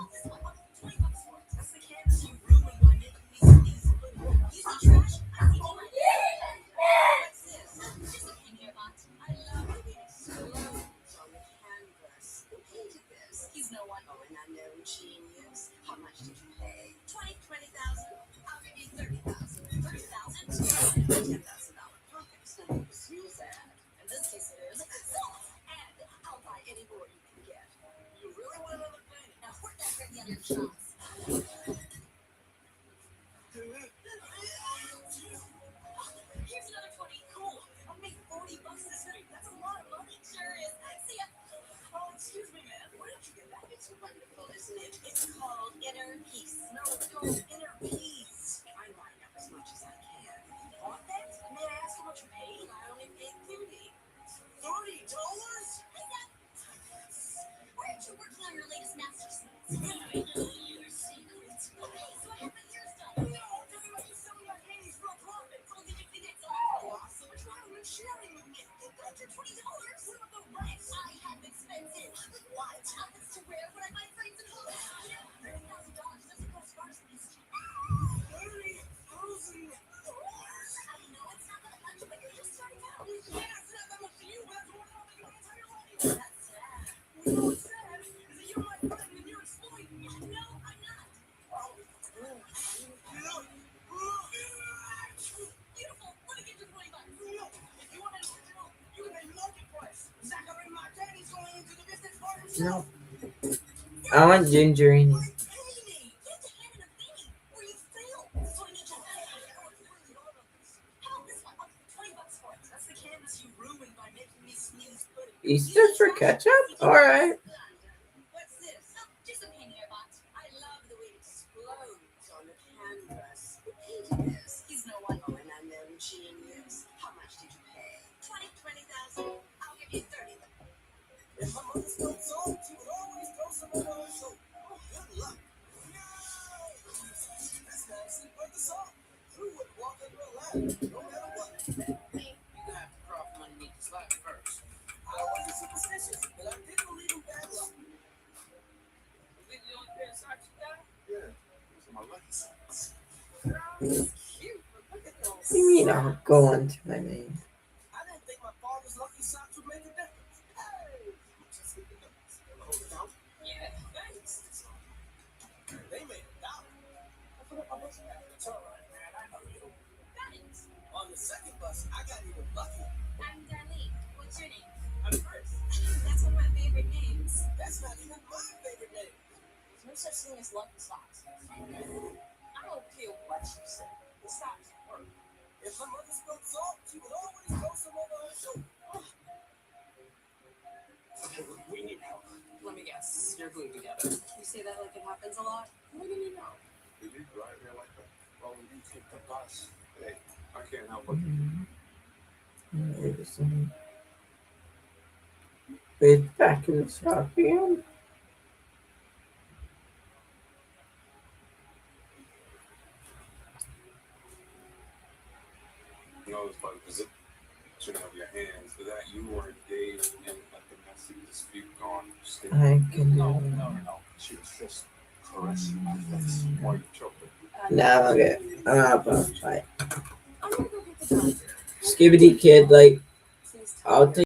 He's no one. Oh, and I know genius. How much did you pay? 20,000. I'll give you smell of your inner peace. I line up as much as I can. Want that? May I ask how much you paid? I only paid $30. $30? Weren't you working on your latest master's? I know your secrets. Okay, so I have my ears done. No, tell me about you selling my panties for a profit. Told you to figure it Oh, out. so much rather than sharing with me. You got your $20. What about the rest? I have expenses. Like what? Outfits to wear when I buy friends and home. $30,000 doesn't go as far as it used to. $30,000. I know it's not that much, but you're just starting out. Yeah, it's not that much to you, but that's more than I'll make my entire life. That's sad. You know what's sad? Is that you're my friend and you're exploiting me. No, I'm not. Beautiful. Let me get your $20. No, if you want an original, you can pay market price. Zach, I bring my daddy's going into the business partnership. No. I want ginger in it. Pay me. You have to hand in a penny, or you fail. So I need your How about this one? I'll give you $20 for it. That's the canvas you ruined by making me sneeze pudding. Easter for ketchup? Alright. What's this? Oh, just a painting I bought. I love the way it explodes on the canvas. Who painted this? He's no one. Oh, and I know genius. How much did you pay? 20,000. I'll give you 30. If my mother spilled salt, she would always throw some of her soap. Oh, good luck. No! That's not sleep like the salt. Who would walk into a ladder, no matter what? You're gonna have to crawl from underneath this ladder first. I wasn't superstitious, but I did believe in bad luck. Is this the only pair of socks you got? Yeah, those are my lucky socks. Cute, but look at those. What do you mean I'll go into my name? I didn't think my father's lucky socks would make a difference. Hey! Just hit the numbers. Hold it down. Yeah, thanks. They made $1. It's all right, man. I know you. Thanks. On the second bus, I got even lucky. I'm Darlene. What's your name? I'm first. That's one of my favorite names. That's not even my favorite name. There's no such thing as lucky socks. I don't care what you say. The socks work. If my mother spilled salt, she would always throw some over her shoulder. Okay, we need help. Let me guess. You're glued together. You say that like it happens a lot. What do you know? Did you drive here like that? Well, you take the bus. Hey, I can't help but It's back in the shop again. know it's by the position of your hands. For that, you were engaged in a domestic dispute gone. I can do No. that. She was just caressing my face while you choked her. Nah, okay. I'm gonna fight. I'm gonna go get the doctor. Skibidi kid, like, Please tell I'll me. take.